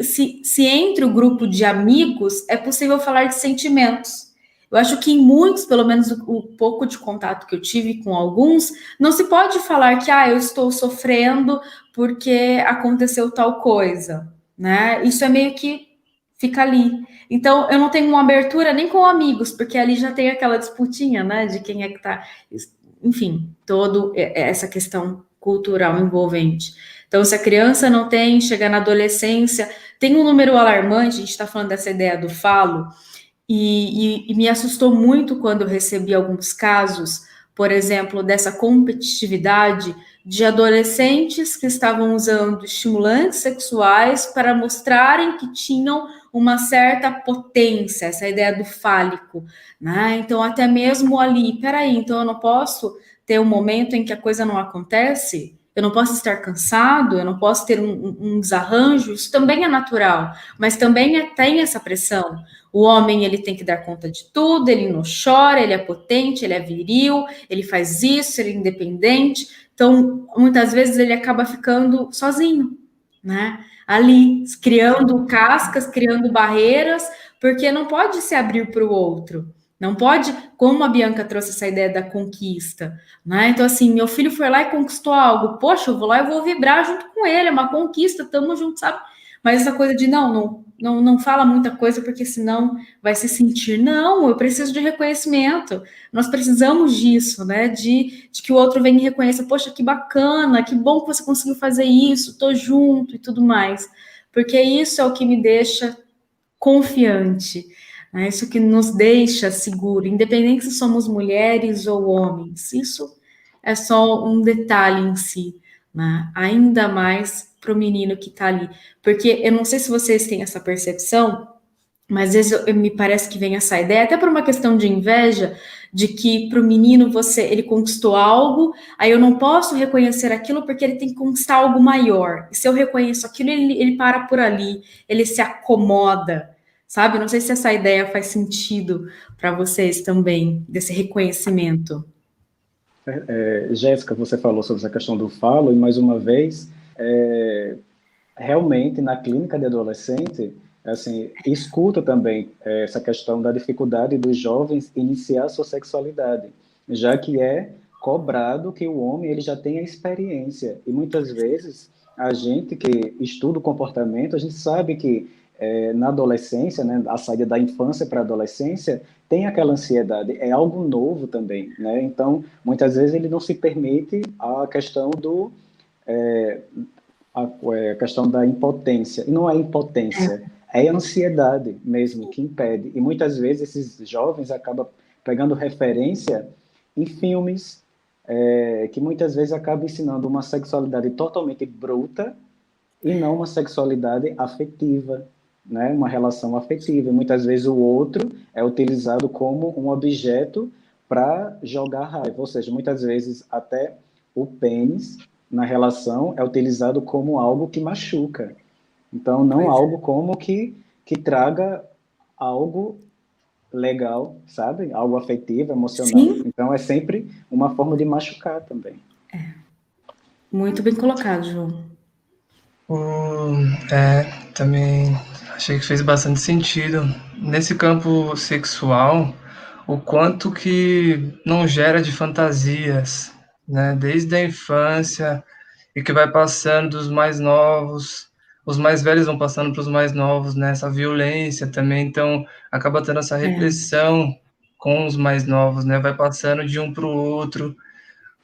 entre o grupo de amigos é possível falar de sentimentos. Eu acho que em muitos, pelo menos o pouco de contato que eu tive com alguns, não se pode falar que eu estou sofrendo porque aconteceu tal coisa, né? Isso é meio que fica ali. Então, eu não tenho uma abertura nem com amigos, porque ali já tem aquela disputinha, né? De quem é que tá... Enfim, toda essa questão cultural envolvente. Então, se a criança não tem, chega na adolescência, tem um número alarmante, a gente está falando dessa ideia do falo, e me assustou muito quando eu recebi alguns casos, por exemplo, dessa competitividade de adolescentes que estavam usando estimulantes sexuais para mostrarem que tinham uma certa potência, essa ideia do fálico, né? Então, até mesmo ali, peraí, então eu não posso ter um momento em que a coisa não acontece? Eu não posso estar cansado, eu não posso ter um desarranjo, isso também é natural, mas também tem essa pressão. O homem, ele tem que dar conta de tudo, ele não chora, ele é potente, ele é viril, ele faz isso, ele é independente. Então, muitas vezes ele acaba ficando sozinho, né? Ali, criando cascas, criando barreiras, porque não pode se abrir para o outro. Não pode, como a Bianca trouxe essa ideia da conquista, né? Então, assim, meu filho foi lá e conquistou algo. Poxa, eu vou lá e vou vibrar junto com ele, é uma conquista, tamo junto, sabe? Mas essa coisa de não fala muita coisa, porque senão vai se sentir. Não, eu preciso de reconhecimento. Nós precisamos disso, né? De que o outro venha e reconheça, poxa, que bacana, que bom que você conseguiu fazer isso, tô junto e tudo mais. Porque isso é o que me deixa confiante, né? Isso que nos deixa seguro, independente se somos mulheres ou homens. Isso é só um detalhe em si, né? Ainda mais para o menino que está ali. Porque eu não sei se vocês têm essa percepção, mas às vezes me parece que vem essa ideia, até por uma questão de inveja, de que para o menino ele conquistou algo, aí eu não posso reconhecer aquilo porque ele tem que conquistar algo maior. E se eu reconheço aquilo, ele para por ali, ele se acomoda, sabe? Não sei se essa ideia faz sentido para vocês também, desse reconhecimento. Jéssica, você falou sobre essa questão do falo, e mais uma vez, realmente, na clínica de adolescente, assim, escuta também essa questão da dificuldade dos jovens iniciar a sua sexualidade, já que é cobrado que o homem ele já tem a experiência, e muitas vezes a gente que estuda o comportamento, a gente sabe que na adolescência, né, a saída da infância para a adolescência, tem aquela ansiedade, é algo novo também, né? Então, muitas vezes ele não se permite a questão a questão da impotência, e não é impotência, é a ansiedade mesmo que impede, e muitas vezes esses jovens acabam pegando referência em filmes que muitas vezes acabam ensinando uma sexualidade totalmente bruta e não uma sexualidade afetiva, né? Uma relação afetiva, e muitas vezes o outro é utilizado como um objeto para jogar raiva, ou seja, muitas vezes até o pênis na relação é utilizado como algo que machuca. Então, não algo como que traga algo legal, sabe? Algo afetivo, emocional. Sim. Então, é sempre uma forma de machucar também. Muito bem colocado, João. Também achei que fez bastante sentido. Nesse campo sexual, o quanto que não gera de fantasias né, desde a infância, e que vai passando dos mais novos, os mais velhos vão passando para os mais novos, né, essa violência também, então acaba tendo essa repressão com os mais novos, né, vai passando de um para o outro,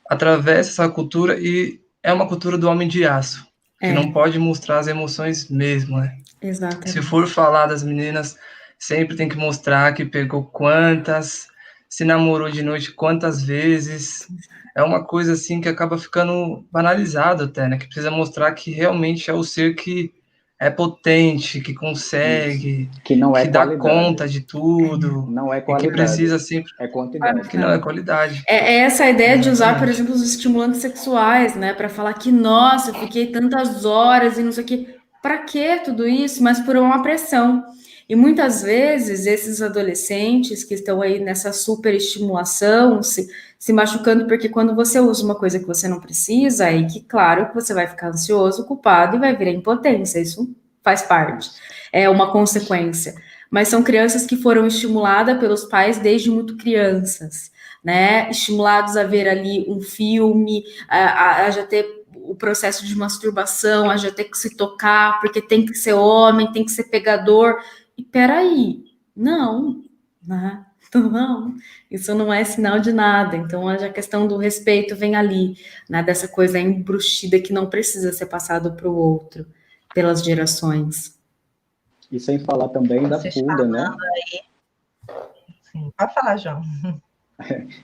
atravessa essa cultura e é uma cultura do homem de aço, que não pode mostrar as emoções mesmo, né? Exatamente. Se for falar das meninas, sempre tem que mostrar que pegou quantas, se namorou de noite quantas vezes. É uma coisa assim que acaba ficando banalizado até, né? Que precisa mostrar que realmente é o ser que é potente, que consegue, que não é que dá qualidade. conta de tudo, Não é e qualidade. que precisa sempre. É quantidade. Que não é qualidade. É essa ideia de usar, por Exatamente. exemplo, os estimulantes sexuais, né? Para falar que, nossa, eu fiquei tantas horas e não sei o quê. Para que tudo isso? Mas por uma pressão. E muitas vezes esses adolescentes que estão aí nessa super estimulação, se machucando, porque quando você usa uma coisa que você não precisa, aí que, claro, que você vai ficar ansioso, culpado e vai vir a impotência. Isso faz parte. É uma consequência. Mas são crianças que foram estimuladas pelos pais desde muito crianças, né? Estimulados a ver ali um filme, a já ter o processo de masturbação, a já ter que se tocar, porque tem que ser homem, tem que ser pegador. E peraí, não, né? Não, isso não é sinal de nada. Então, a questão do respeito vem ali, né? Dessa coisa embrutida que não precisa ser passado para o outro, pelas gerações. E sem falar também da fuga, né? Aí... Sim, pode falar, João.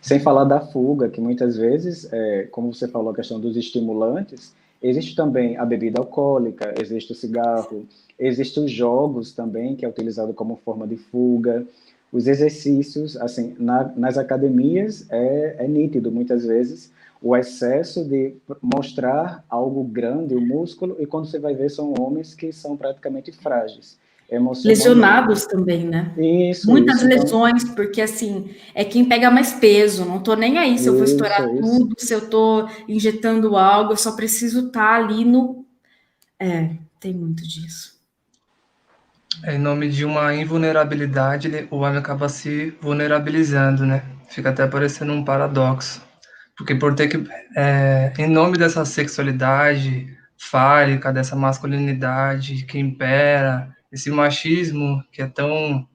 Sem falar da fuga, que muitas vezes, como você falou, a questão dos estimulantes, existe também a bebida alcoólica, existe o cigarro, existem os jogos também, que é utilizado como forma de fuga, os exercícios, assim, nas academias é nítido, muitas vezes, o excesso de mostrar algo grande, o músculo, e quando você vai ver, são homens que são praticamente frágeis. Lesionados também, né? Muitas lesões, então... porque assim, é quem pega mais peso, não tô nem aí se eu vou estourar tudo, se eu tô injetando algo, eu só preciso estar ali no... tem muito disso. Em nome de uma invulnerabilidade, o homem acaba se vulnerabilizando, né? Fica até parecendo um paradoxo. Porque por ter que, em nome dessa sexualidade fálica, dessa masculinidade que impera, esse machismo que é tão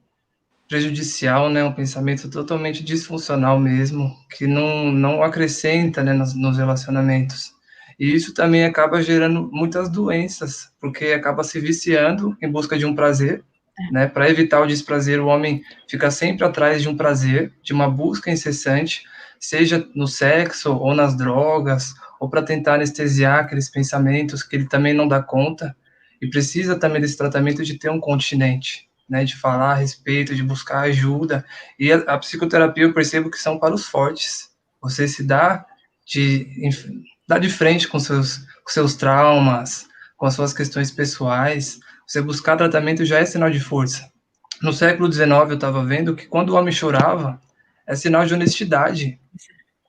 prejudicial, né? Um pensamento totalmente disfuncional mesmo, que não acrescenta, né, nos relacionamentos. E isso também acaba gerando muitas doenças, porque acaba se viciando em busca de um prazer, né? Para evitar o desprazer, o homem fica sempre atrás de um prazer, de uma busca incessante, seja no sexo ou nas drogas, ou para tentar anestesiar aqueles pensamentos que ele também não dá conta, e precisa também desse tratamento de ter um continente, né, de falar a respeito, de buscar ajuda. E a psicoterapia eu percebo que são para os fortes. Você se dá de frente com seus traumas, com as suas questões pessoais. Você buscar tratamento já é sinal de força. No século XIX eu estava vendo que quando o homem chorava, é sinal de honestidade,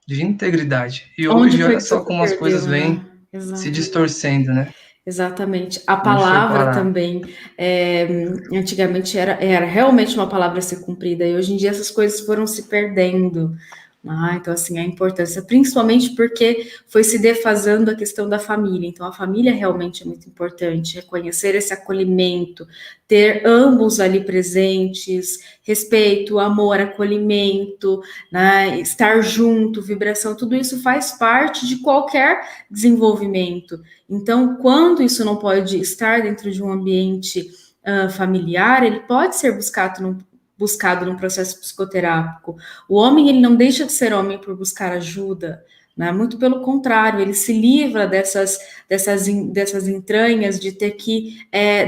de integridade. E hoje, olha só como as coisas vêm se distorcendo, né? Exatamente. A palavra também, antigamente era realmente uma palavra a ser cumprida, e hoje em dia essas coisas foram se perdendo. Então, assim, a importância, principalmente porque foi se defasando a questão da família. Então, a família realmente é muito importante, reconhecer esse acolhimento, ter ambos ali presentes, respeito, amor, acolhimento, né, estar junto, vibração, tudo isso faz parte de qualquer desenvolvimento. Então, quando isso não pode estar dentro de um ambiente familiar, ele pode ser buscado num processo psicoterápico. O homem, ele não deixa de ser homem por buscar ajuda, né? Muito pelo contrário, ele se livra dessas entranhas de ter que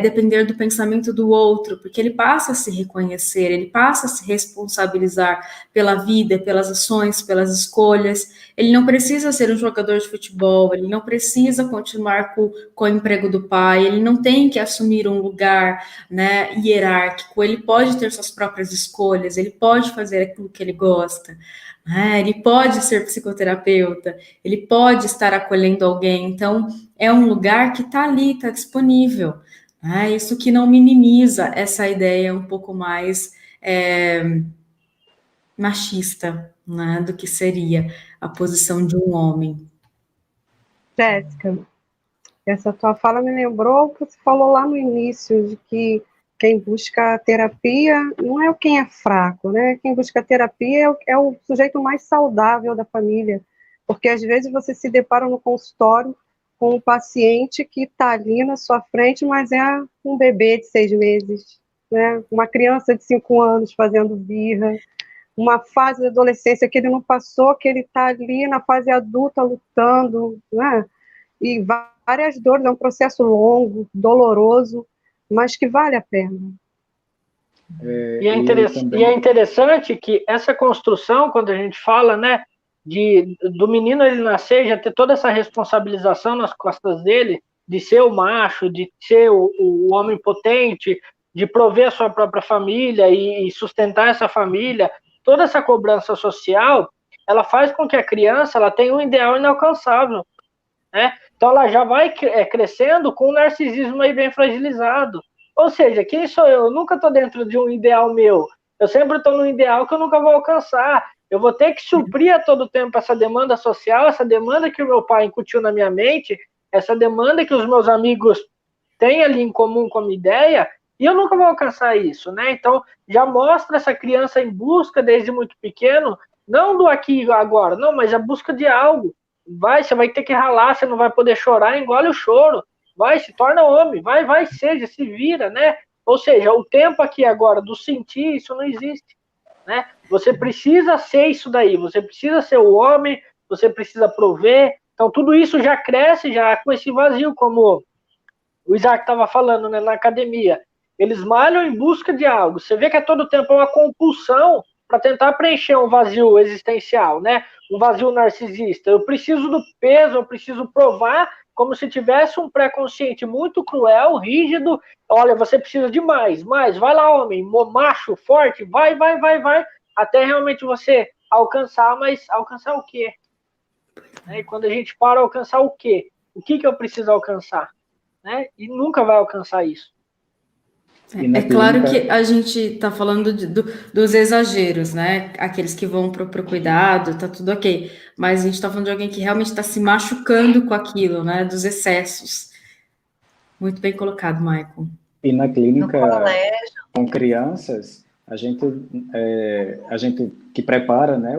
depender do pensamento do outro, porque ele passa a se reconhecer, ele passa a se responsabilizar pela vida, pelas ações, pelas escolhas. Ele não precisa ser um jogador de futebol, ele não precisa continuar com o emprego do pai, ele não tem que assumir um lugar, né, hierárquico, ele pode ter suas próprias escolhas, ele pode fazer aquilo que ele gosta, né, ele pode ser psicoterapeuta, ele pode estar acolhendo alguém. Então, é um lugar que está ali, está disponível. Né, isso que não minimiza essa ideia um pouco mais machista, né, do que seria. a posição de um homem. Jéssica, essa tua fala me lembrou o que você falou lá no início, de que quem busca terapia não é quem é fraco, né? Quem busca terapia é o sujeito mais saudável da família, porque às vezes você se depara no consultório com um paciente que está ali na sua frente, mas é um bebê de 6 meses, né? Uma criança de 5 anos fazendo birra, uma fase da adolescência que ele não passou, que ele está ali na fase adulta lutando, né? E várias dores, é um processo longo, doloroso, mas que vale a pena. E é interessante que essa construção, quando a gente fala, né, do menino ele nascer, já ter toda essa responsabilização nas costas dele, de ser o macho, de ser o homem potente, de prover a sua própria família e sustentar essa família, toda essa cobrança social, ela faz com que a criança ela tenha um ideal inalcançável, né? Então ela já vai crescendo com o narcisismo aí bem fragilizado. Ou seja, quem sou eu? Eu nunca estou dentro de um ideal meu. Eu sempre estou num ideal que eu nunca vou alcançar. Eu vou ter que suprir a todo tempo essa demanda social, essa demanda que o meu pai incutiu na minha mente, essa demanda que os meus amigos têm ali em comum como ideia, e eu nunca vou alcançar isso, né? Então, já mostra essa criança em busca, desde muito pequeno, não do aqui e agora, não, mas a busca de algo. Você vai ter que ralar, você não vai poder chorar, engole o choro. Vai, se torna homem, vai, seja, se vira, né? Ou seja, o tempo aqui agora do sentir, isso não existe, né? Você precisa ser isso daí, você precisa ser o homem, você precisa prover. Então, tudo isso já cresce já com esse vazio, como o Isaac estava falando, né, na academia. Eles malham em busca de algo. Você vê que a todo tempo é uma compulsão para tentar preencher um vazio existencial, né? Um vazio narcisista. Eu preciso do peso, eu preciso provar, como se tivesse um pré-consciente muito cruel, rígido. Olha, você precisa de mais, vai lá, homem, macho, forte, vai, até realmente você alcançar, mas alcançar o quê? Né? E quando a gente para alcançar o quê? O que eu preciso alcançar? Né? E nunca vai alcançar isso. É claro que a gente está falando dos exageros, né? Aqueles que vão pro cuidado, tá tudo ok. Mas a gente está falando de alguém que realmente está se machucando com aquilo, né? Dos excessos. Muito bem colocado, Michael. E na clínica, com crianças, a gente que prepara, né,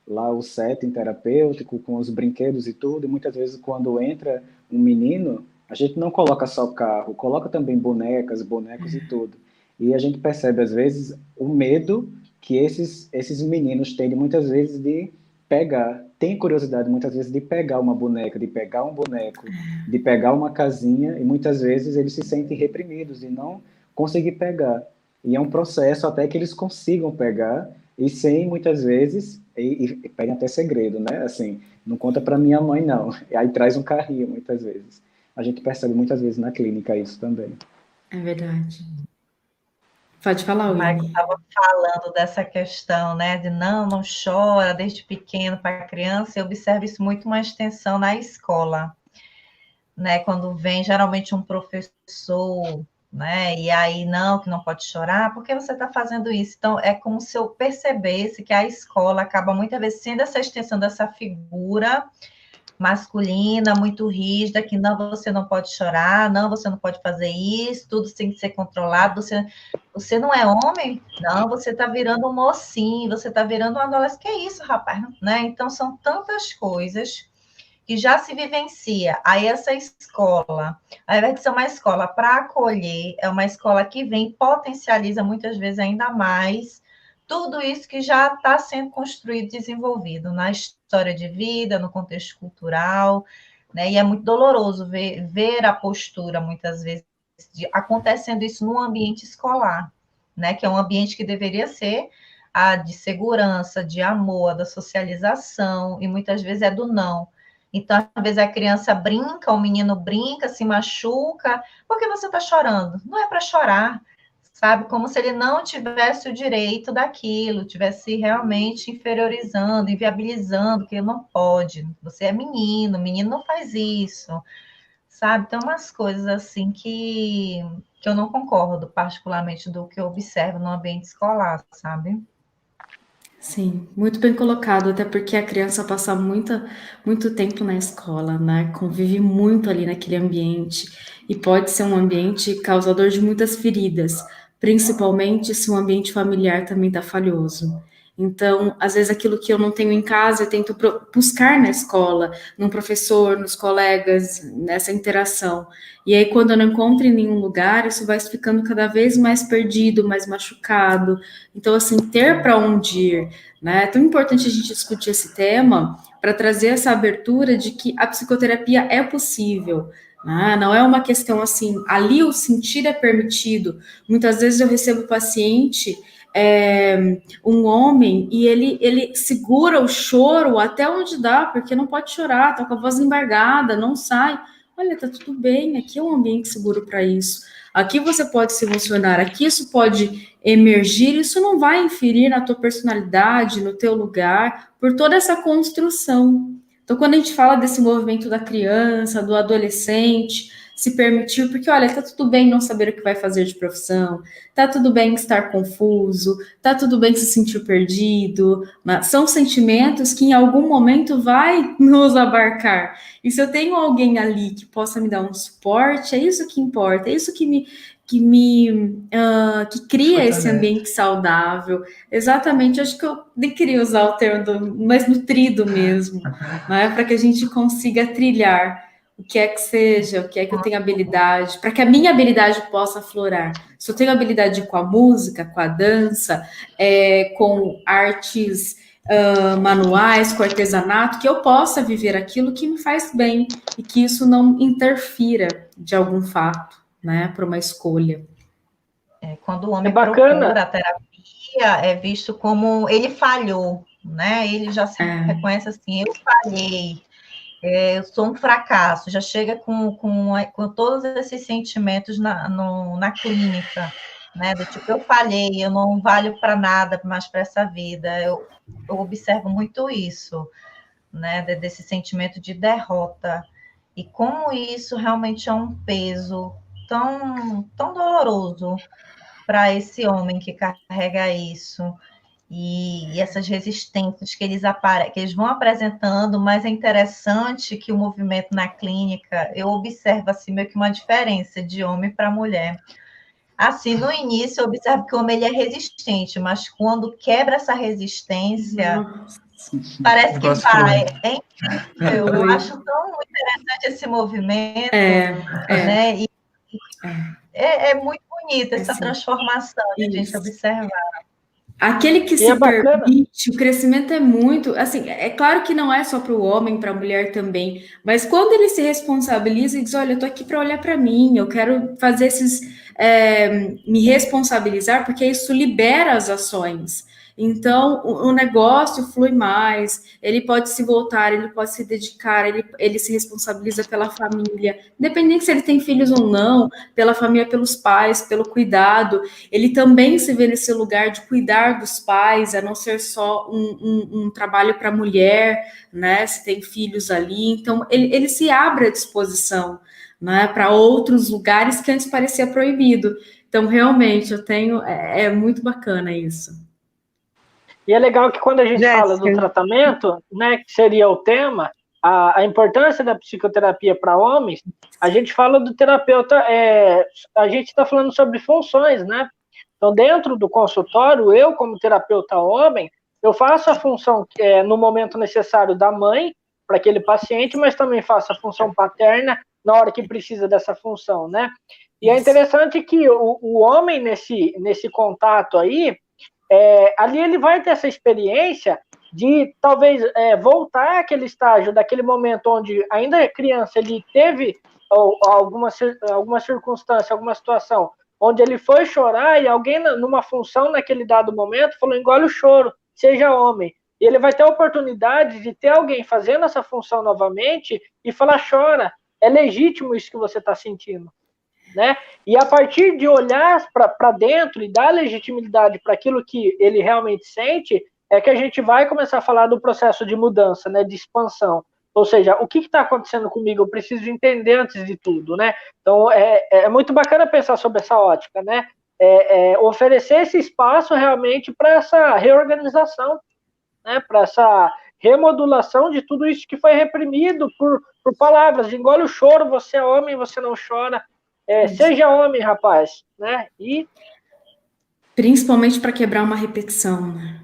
lá o setting terapêutico, com os brinquedos e tudo, e muitas vezes quando entra um menino, a gente não coloca só carro, coloca também bonecos e tudo. E a gente percebe, às vezes, o medo que esses meninos têm, muitas vezes, de pegar. Tem curiosidade, muitas vezes, de pegar uma boneca, de pegar um boneco, de pegar uma casinha, e muitas vezes eles se sentem reprimidos e não conseguir pegar. E é um processo até que eles consigam pegar, e sem, muitas vezes, e pedem até segredo, né? Assim, não conta para minha mãe, não. E aí traz um carrinho, muitas vezes. A gente percebe muitas vezes na clínica isso também. É verdade. Pode falar, o Michael Winnie. estava falando dessa questão, né, de não chora desde pequeno para a criança. Eu observo isso muito mais extensão na escola, né, quando vem geralmente um professor, né, e aí que não pode chorar, por que você está fazendo isso? Então, é como se eu percebesse que a escola acaba muitas vezes sendo essa extensão dessa figura masculina, muito rígida, que não, você não pode chorar, não, você não pode fazer isso, tudo tem que ser controlado, você não é homem? Não, você está virando um mocinho, você está virando um adolescente, que é isso, rapaz, né? Então, são tantas coisas que já se vivencia. Aí, essa escola, ao invés de ser uma escola para acolher, é uma escola que vem e potencializa, muitas vezes, ainda mais tudo isso que já está sendo construído, desenvolvido na história de vida, no contexto cultural, né? E é muito doloroso ver a postura, muitas vezes, acontecendo isso no ambiente escolar, né? Que é um ambiente que deveria ser de segurança, de amor, da socialização, e muitas vezes é do não. Então, às vezes a criança brinca, o menino brinca, se machuca, por que você está chorando? Não é para chorar, sabe? Como se ele não tivesse o direito daquilo, tivesse realmente inferiorizando, inviabilizando, que ele não pode. Você é menino, menino não faz isso, sabe? Tem umas coisas assim que eu não concordo, particularmente do que eu observo no ambiente escolar, sabe? Sim, muito bem colocado, até porque a criança passa muito tempo na escola, né? Convive muito ali naquele ambiente e pode ser um ambiente causador de muitas feridas, principalmente se o ambiente familiar também está falhoso. Então, às vezes aquilo que eu não tenho em casa, eu tento buscar na escola, num professor, nos colegas, nessa interação. E aí, quando eu não encontro em nenhum lugar, isso vai ficando cada vez mais perdido, mais machucado. Então, assim, ter para onde ir, né? É tão importante a gente discutir esse tema para trazer essa abertura de que a psicoterapia é possível, né? Não é uma questão assim, ali o sentir é permitido. Muitas vezes eu recebo paciente, um homem, e ele segura o choro até onde dá, porque não pode chorar, tá com a voz embargada, não sai. Olha, tá tudo bem, aqui é um ambiente seguro para isso. Aqui você pode se emocionar, aqui isso pode emergir, isso não vai inferir na tua personalidade, no teu lugar, por toda essa construção. Então, quando a gente fala desse movimento da criança, do adolescente, se permitir, porque olha, tá tudo bem não saber o que vai fazer de profissão, tá tudo bem estar confuso, tá tudo bem se sentir perdido, mas são sentimentos que em algum momento vai nos abarcar. E se eu tenho alguém ali que possa me dar um suporte, é isso que importa, é isso que cria esse ambiente saudável. Exatamente, acho que eu nem queria usar o termo mais nutrido mesmo, né? Para que a gente consiga trilhar o que é que seja, o que é que eu tenho habilidade, para que a minha habilidade possa aflorar. Se eu tenho habilidade com a música, com a dança, com artes manuais, com artesanato, que eu possa viver aquilo que me faz bem e que isso não interfira de algum fato, né, para uma escolha. Quando o homem procura a terapia, é visto como ele falhou, né? Ele já se reconhece assim, eu falhei, eu sou um fracasso, já chega com todos esses sentimentos na clínica, né? Do tipo, eu falhei, eu não valho para nada mais para essa vida. Eu observo muito isso, né? Desse sentimento de derrota. E como isso realmente é um peso tão doloroso para esse homem que carrega isso. E essas resistências que eles vão apresentando, mas é interessante que o movimento na clínica, eu observo assim, meio que uma diferença de homem para mulher. Assim, no início, eu observo que o homem ele é resistente, mas quando quebra essa resistência, parece que vai. É incrível, eu acho tão interessante esse movimento, né? E é muito bonita essa transformação de a gente observar. Aquele que se permite, o crescimento é muito, assim, é claro que não é só para o homem, para a mulher também, mas quando ele se responsabiliza e diz, olha, eu tô aqui para olhar para mim, eu quero fazer me responsabilizar, porque isso libera as ações. Então, o negócio flui mais, ele pode se voltar, ele pode se dedicar, ele se responsabiliza pela família, independente se ele tem filhos ou não, pela família, pelos pais, pelo cuidado, ele também se vê nesse lugar de cuidar dos pais, a não ser só um trabalho para a mulher, né, se tem filhos ali, então ele se abre à disposição, né, para outros lugares que antes parecia proibido. Então, realmente, é muito bacana isso. E é legal que quando a gente fala do tratamento, né, que seria o tema, a importância da psicoterapia para homens, a gente fala do terapeuta, a gente está falando sobre funções, né? Então, dentro do consultório, eu, como terapeuta homem, eu faço a função no momento necessário da mãe para aquele paciente, mas também faço a função paterna na hora que precisa dessa função, né? E é interessante que o homem, nesse contato aí, ali ele vai ter essa experiência de talvez voltar àquele estágio, daquele momento onde ainda é criança, ele teve alguma circunstância, alguma situação, onde ele foi chorar e alguém numa função naquele dado momento falou, engole o choro, seja homem. E ele vai ter a oportunidade de ter alguém fazendo essa função novamente e falar, chora, é legítimo isso que você está sentindo. Né? E a partir de olhar para dentro e dar legitimidade para aquilo que ele realmente sente, é que a gente vai começar a falar do processo de mudança, né, de expansão. Ou seja, o que está acontecendo comigo? Eu preciso entender antes de tudo, né? Então, é muito bacana pensar sobre essa ótica, né? Oferecer esse espaço realmente para essa reorganização, né, para essa remodulação de tudo isso que foi reprimido por palavras. Engole o choro, você é homem, você não chora. Seja homem, rapaz, né? E principalmente para quebrar uma repetição, né?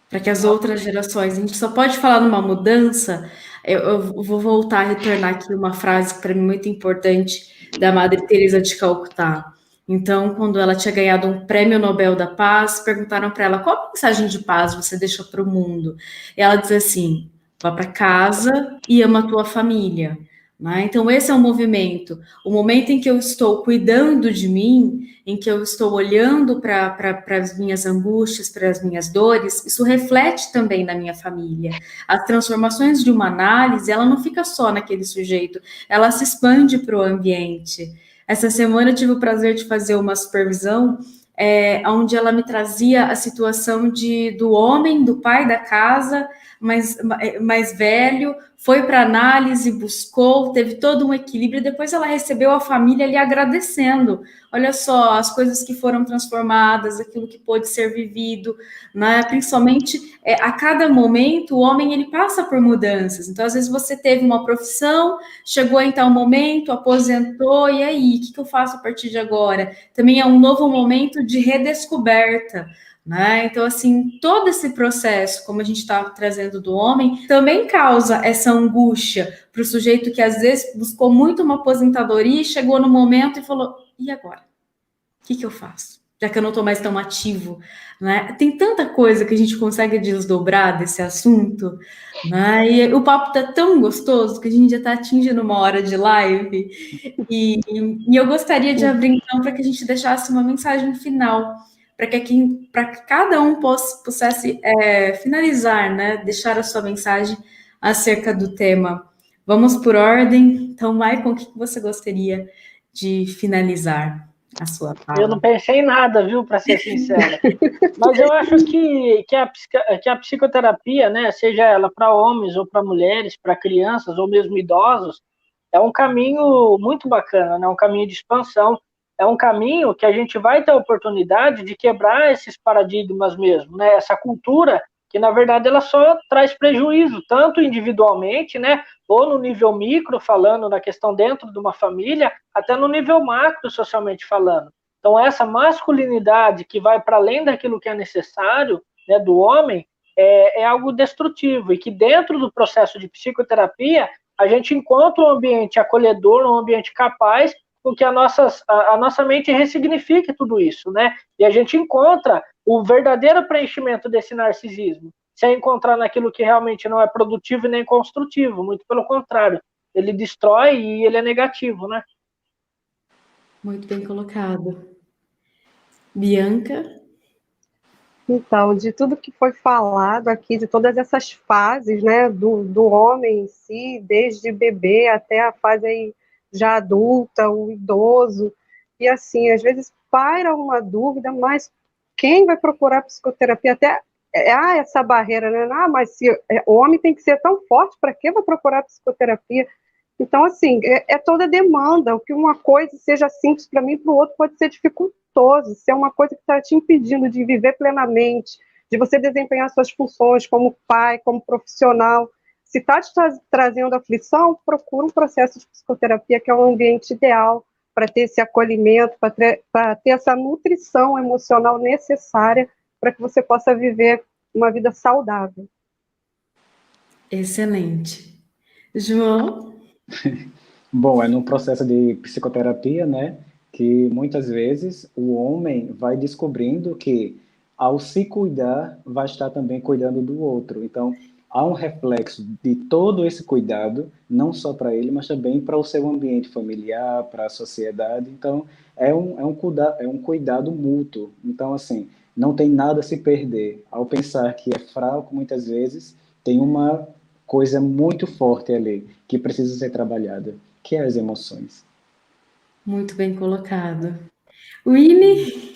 Para que as outras gerações, a gente só pode falar numa mudança. Eu vou voltar a retornar aqui uma frase que para mim é muito importante da Madre Teresa de Calcutá. Então, quando ela tinha ganhado um prêmio Nobel da Paz, perguntaram para ela qual mensagem de paz você deixou para o mundo. E ela diz assim: vá para casa e ama a tua família. Né? Então, esse é o movimento. O momento em que eu estou cuidando de mim, em que eu estou olhando para as minhas angústias, para as minhas dores, isso reflete também na minha família. As transformações de uma análise, ela não fica só naquele sujeito, ela se expande para o ambiente. Essa semana eu tive o prazer de fazer uma supervisão onde ela me trazia a situação do homem, do pai da casa, mais velho, foi para análise, buscou, teve todo um equilíbrio, e depois ela recebeu a família ali agradecendo. Olha só, as coisas que foram transformadas, aquilo que pôde ser vivido, né? Principalmente, a cada momento, o homem, ele passa por mudanças. Então, às vezes, você teve uma profissão, chegou em tal momento, aposentou, e aí, o que eu faço a partir de agora? Também é um novo momento de redescoberta, né? Então, assim, todo esse processo, como a gente está trazendo do homem, também causa essa angústia para o sujeito que às vezes buscou muito uma aposentadoria e chegou no momento e falou: e agora? O que eu faço? Já que eu não estou mais tão ativo, né? Tem tanta coisa que a gente consegue desdobrar desse assunto, né? E o papo tá tão gostoso que a gente já está atingindo uma hora de live e eu gostaria de abrir então para que a gente deixasse uma mensagem final para que cada um pudesse finalizar, né? Deixar a sua mensagem acerca do tema. Vamos por ordem. Então, Maicon, o que você gostaria de finalizar a sua fala? Eu não pensei em nada, viu, para ser sincera. Mas eu acho que a psicoterapia, né, seja ela para homens ou para mulheres, para crianças ou mesmo idosos, é um caminho muito bacana, né? Um caminho de expansão. É um caminho que a gente vai ter a oportunidade de quebrar esses paradigmas mesmo, né? Essa cultura que, na verdade, ela só traz prejuízo, tanto individualmente, né? Ou no nível micro, falando na questão dentro de uma família, até no nível macro, socialmente falando. Então, essa masculinidade que vai para além daquilo que é necessário, né, do homem, é algo destrutivo. E que dentro do processo de psicoterapia, a gente encontra um ambiente acolhedor, um ambiente capaz, com que a nossa mente ressignifique tudo isso, né? E a gente encontra o verdadeiro preenchimento desse narcisismo, sem encontrar naquilo que realmente não é produtivo e nem construtivo, muito pelo contrário, ele destrói e ele é negativo, né? Muito bem colocado. Bianca? Então, de tudo que foi falado aqui, de todas essas fases, né, do homem em si, desde bebê até a fase aí já adulta, o idoso, e assim, às vezes paira uma dúvida, mas quem vai procurar psicoterapia até há essa barreira, né? Ah, mas se o homem tem que ser tão forte, para que vai procurar psicoterapia? Então, assim, é toda demanda. O que uma coisa seja simples para mim, para o outro pode ser dificultoso. Se é uma coisa que está te impedindo de viver plenamente, de você desempenhar suas funções como pai, como profissional, se está te trazendo aflição, procura um processo de psicoterapia, que é um ambiente ideal para ter esse acolhimento, para ter essa nutrição emocional necessária para que você possa viver uma vida saudável. Excelente. João? Bom, é num processo de psicoterapia, né, que muitas vezes o homem vai descobrindo que, ao se cuidar, vai estar também cuidando do outro. Então, há um reflexo de todo esse cuidado, não só para ele, mas também para o seu ambiente familiar, para a sociedade. Então, é um cuidado mútuo. Então, assim, não tem nada a se perder. Ao pensar que é fraco, muitas vezes, tem uma coisa muito forte ali, que precisa ser trabalhada, que é as emoções. Muito bem colocado. Winnie?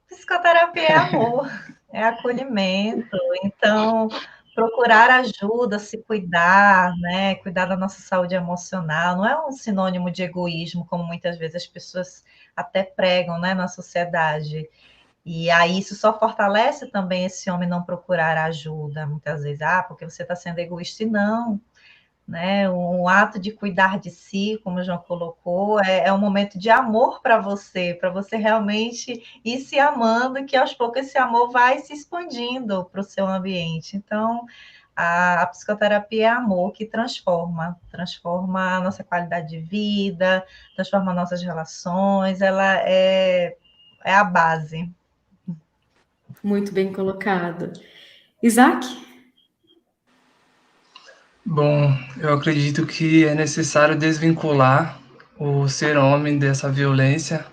Psicoterapia é amor, é acolhimento. Então, procurar ajuda, se cuidar, né? Cuidar da nossa saúde emocional, não é um sinônimo de egoísmo, como muitas vezes as pessoas até pregam, né, na sociedade. E aí isso só fortalece também esse homem não procurar ajuda, muitas vezes, porque você está sendo egoísta, e não, né? Um ato de cuidar de si, como o João colocou, é um momento de amor para você realmente ir se amando, que aos poucos esse amor vai se expandindo para o seu ambiente. Então, a psicoterapia é amor que transforma a nossa qualidade de vida, transforma nossas relações, ela é a base. Muito bem colocado. Isaac? Bom, eu acredito que é necessário desvincular o ser homem dessa violência,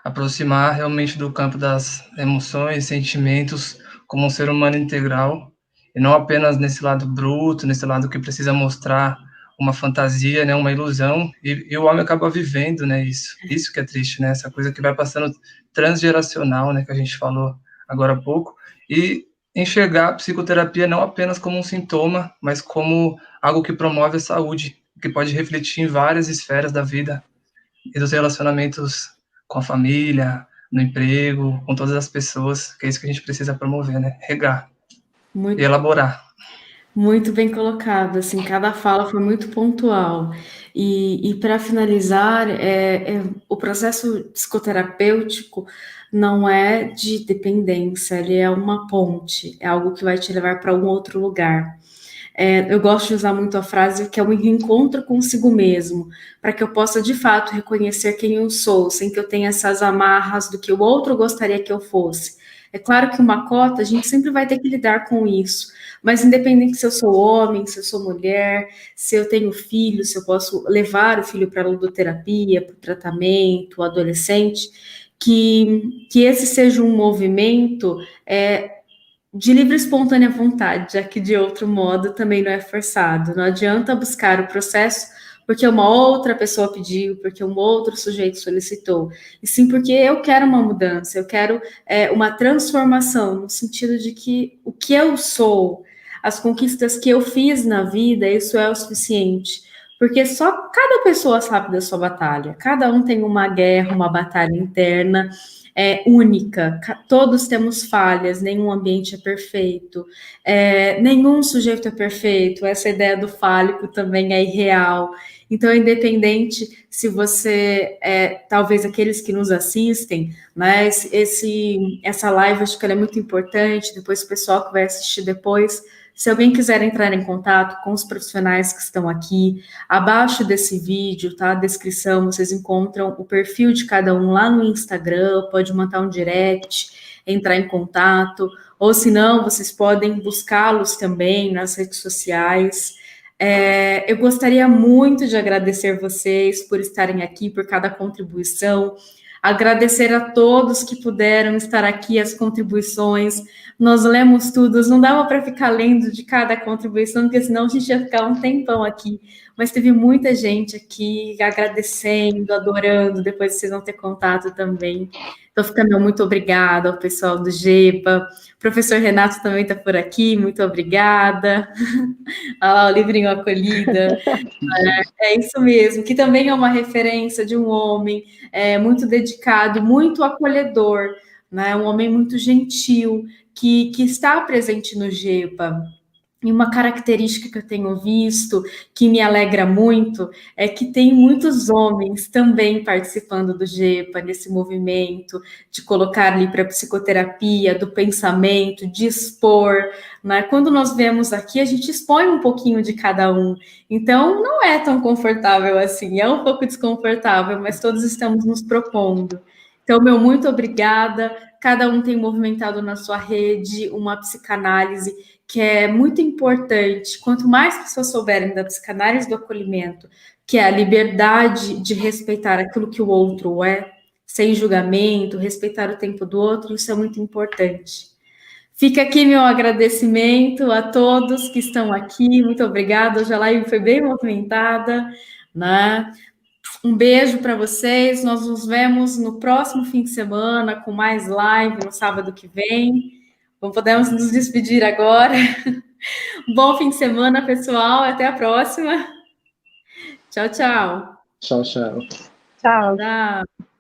aproximar realmente do campo das emoções, sentimentos, como um ser humano integral, e não apenas nesse lado bruto, nesse lado que precisa mostrar uma fantasia, né, uma ilusão, e o homem acaba vivendo, né, isso que é triste, né, essa coisa que vai passando transgeracional, né, que a gente falou agora há pouco, e enxergar a psicoterapia não apenas como um sintoma, mas como algo que promove a saúde, que pode refletir em várias esferas da vida e dos relacionamentos com a família, no emprego, com todas as pessoas, que é isso que a gente precisa promover, né? Regar e Muito, elaborar. muito bem colocado, assim, cada fala foi muito pontual. E para finalizar, o processo psicoterapêutico não é de dependência, ele é uma ponte, é algo que vai te levar para um outro lugar. Eu gosto de usar muito a frase que é um reencontro consigo mesmo, para que eu possa de fato reconhecer quem eu sou, sem que eu tenha essas amarras do que o outro gostaria que eu fosse. É claro que uma cota, a gente sempre vai ter que lidar com isso, mas independente se eu sou homem, se eu sou mulher, se eu tenho filho, se eu posso levar o filho para a ludoterapia, para o tratamento, o adolescente, que esse seja um movimento de livre e espontânea vontade, já que de outro modo também não é forçado. Não adianta buscar o processo porque uma outra pessoa pediu, porque um outro sujeito solicitou, e sim porque eu quero uma mudança, eu quero uma transformação, no sentido de que o que eu sou, as conquistas que eu fiz na vida, isso é o suficiente. Porque só cada pessoa sabe da sua batalha, cada um tem uma guerra, uma batalha interna, única, todos temos falhas, nenhum ambiente é perfeito, nenhum sujeito é perfeito, essa ideia do fálico também é irreal. Então, independente se você, talvez aqueles que nos assistem, né, essa live, acho que ela é muito importante, depois o pessoal que vai assistir depois, se alguém quiser entrar em contato com os profissionais que estão aqui, abaixo desse vídeo, tá? A descrição, vocês encontram o perfil de cada um lá no Instagram, pode mandar um direct, entrar em contato, ou se não, vocês podem buscá-los também nas redes sociais. Eu gostaria muito de agradecer vocês por estarem aqui, por cada contribuição, agradecer a todos que puderam estar aqui, as contribuições. Nós lemos tudo, não dava para ficar lendo de cada contribuição, porque senão a gente ia ficar um tempão aqui. Mas teve muita gente aqui agradecendo, adorando, depois vocês vão ter contato também. Então, fica meu muito obrigada ao pessoal do GEPA. O professor Renato também está por aqui, muito obrigada. Olha lá, o livrinho Acolhida. É isso mesmo, que também é uma referência de um homem muito dedicado, muito acolhedor, né? Um homem muito gentil, que está presente no GEPA. E uma característica que eu tenho visto, que me alegra muito, é que tem muitos homens também participando do GEPA, nesse movimento de colocar ali para a psicoterapia, do pensamento, de expor, né? Quando nós vemos aqui, a gente expõe um pouquinho de cada um. Então, não é tão confortável assim, é um pouco desconfortável, mas todos estamos nos propondo. Então, meu muito obrigada. Cada um tem movimentado na sua rede uma psicanálise que é muito importante. Quanto mais pessoas souberem da psicanálise do acolhimento, que é a liberdade de respeitar aquilo que o outro é, sem julgamento, respeitar o tempo do outro, isso é muito importante. Fica aqui meu agradecimento a todos que estão aqui, muito obrigada, hoje a live foi bem movimentada, né? Um beijo para vocês, nós nos vemos no próximo fim de semana com mais live no sábado que vem. Podemos nos despedir agora. Bom fim de semana, pessoal. Até a próxima. Tchau, tchau. Tchau, tchau. Tchau. Tchau.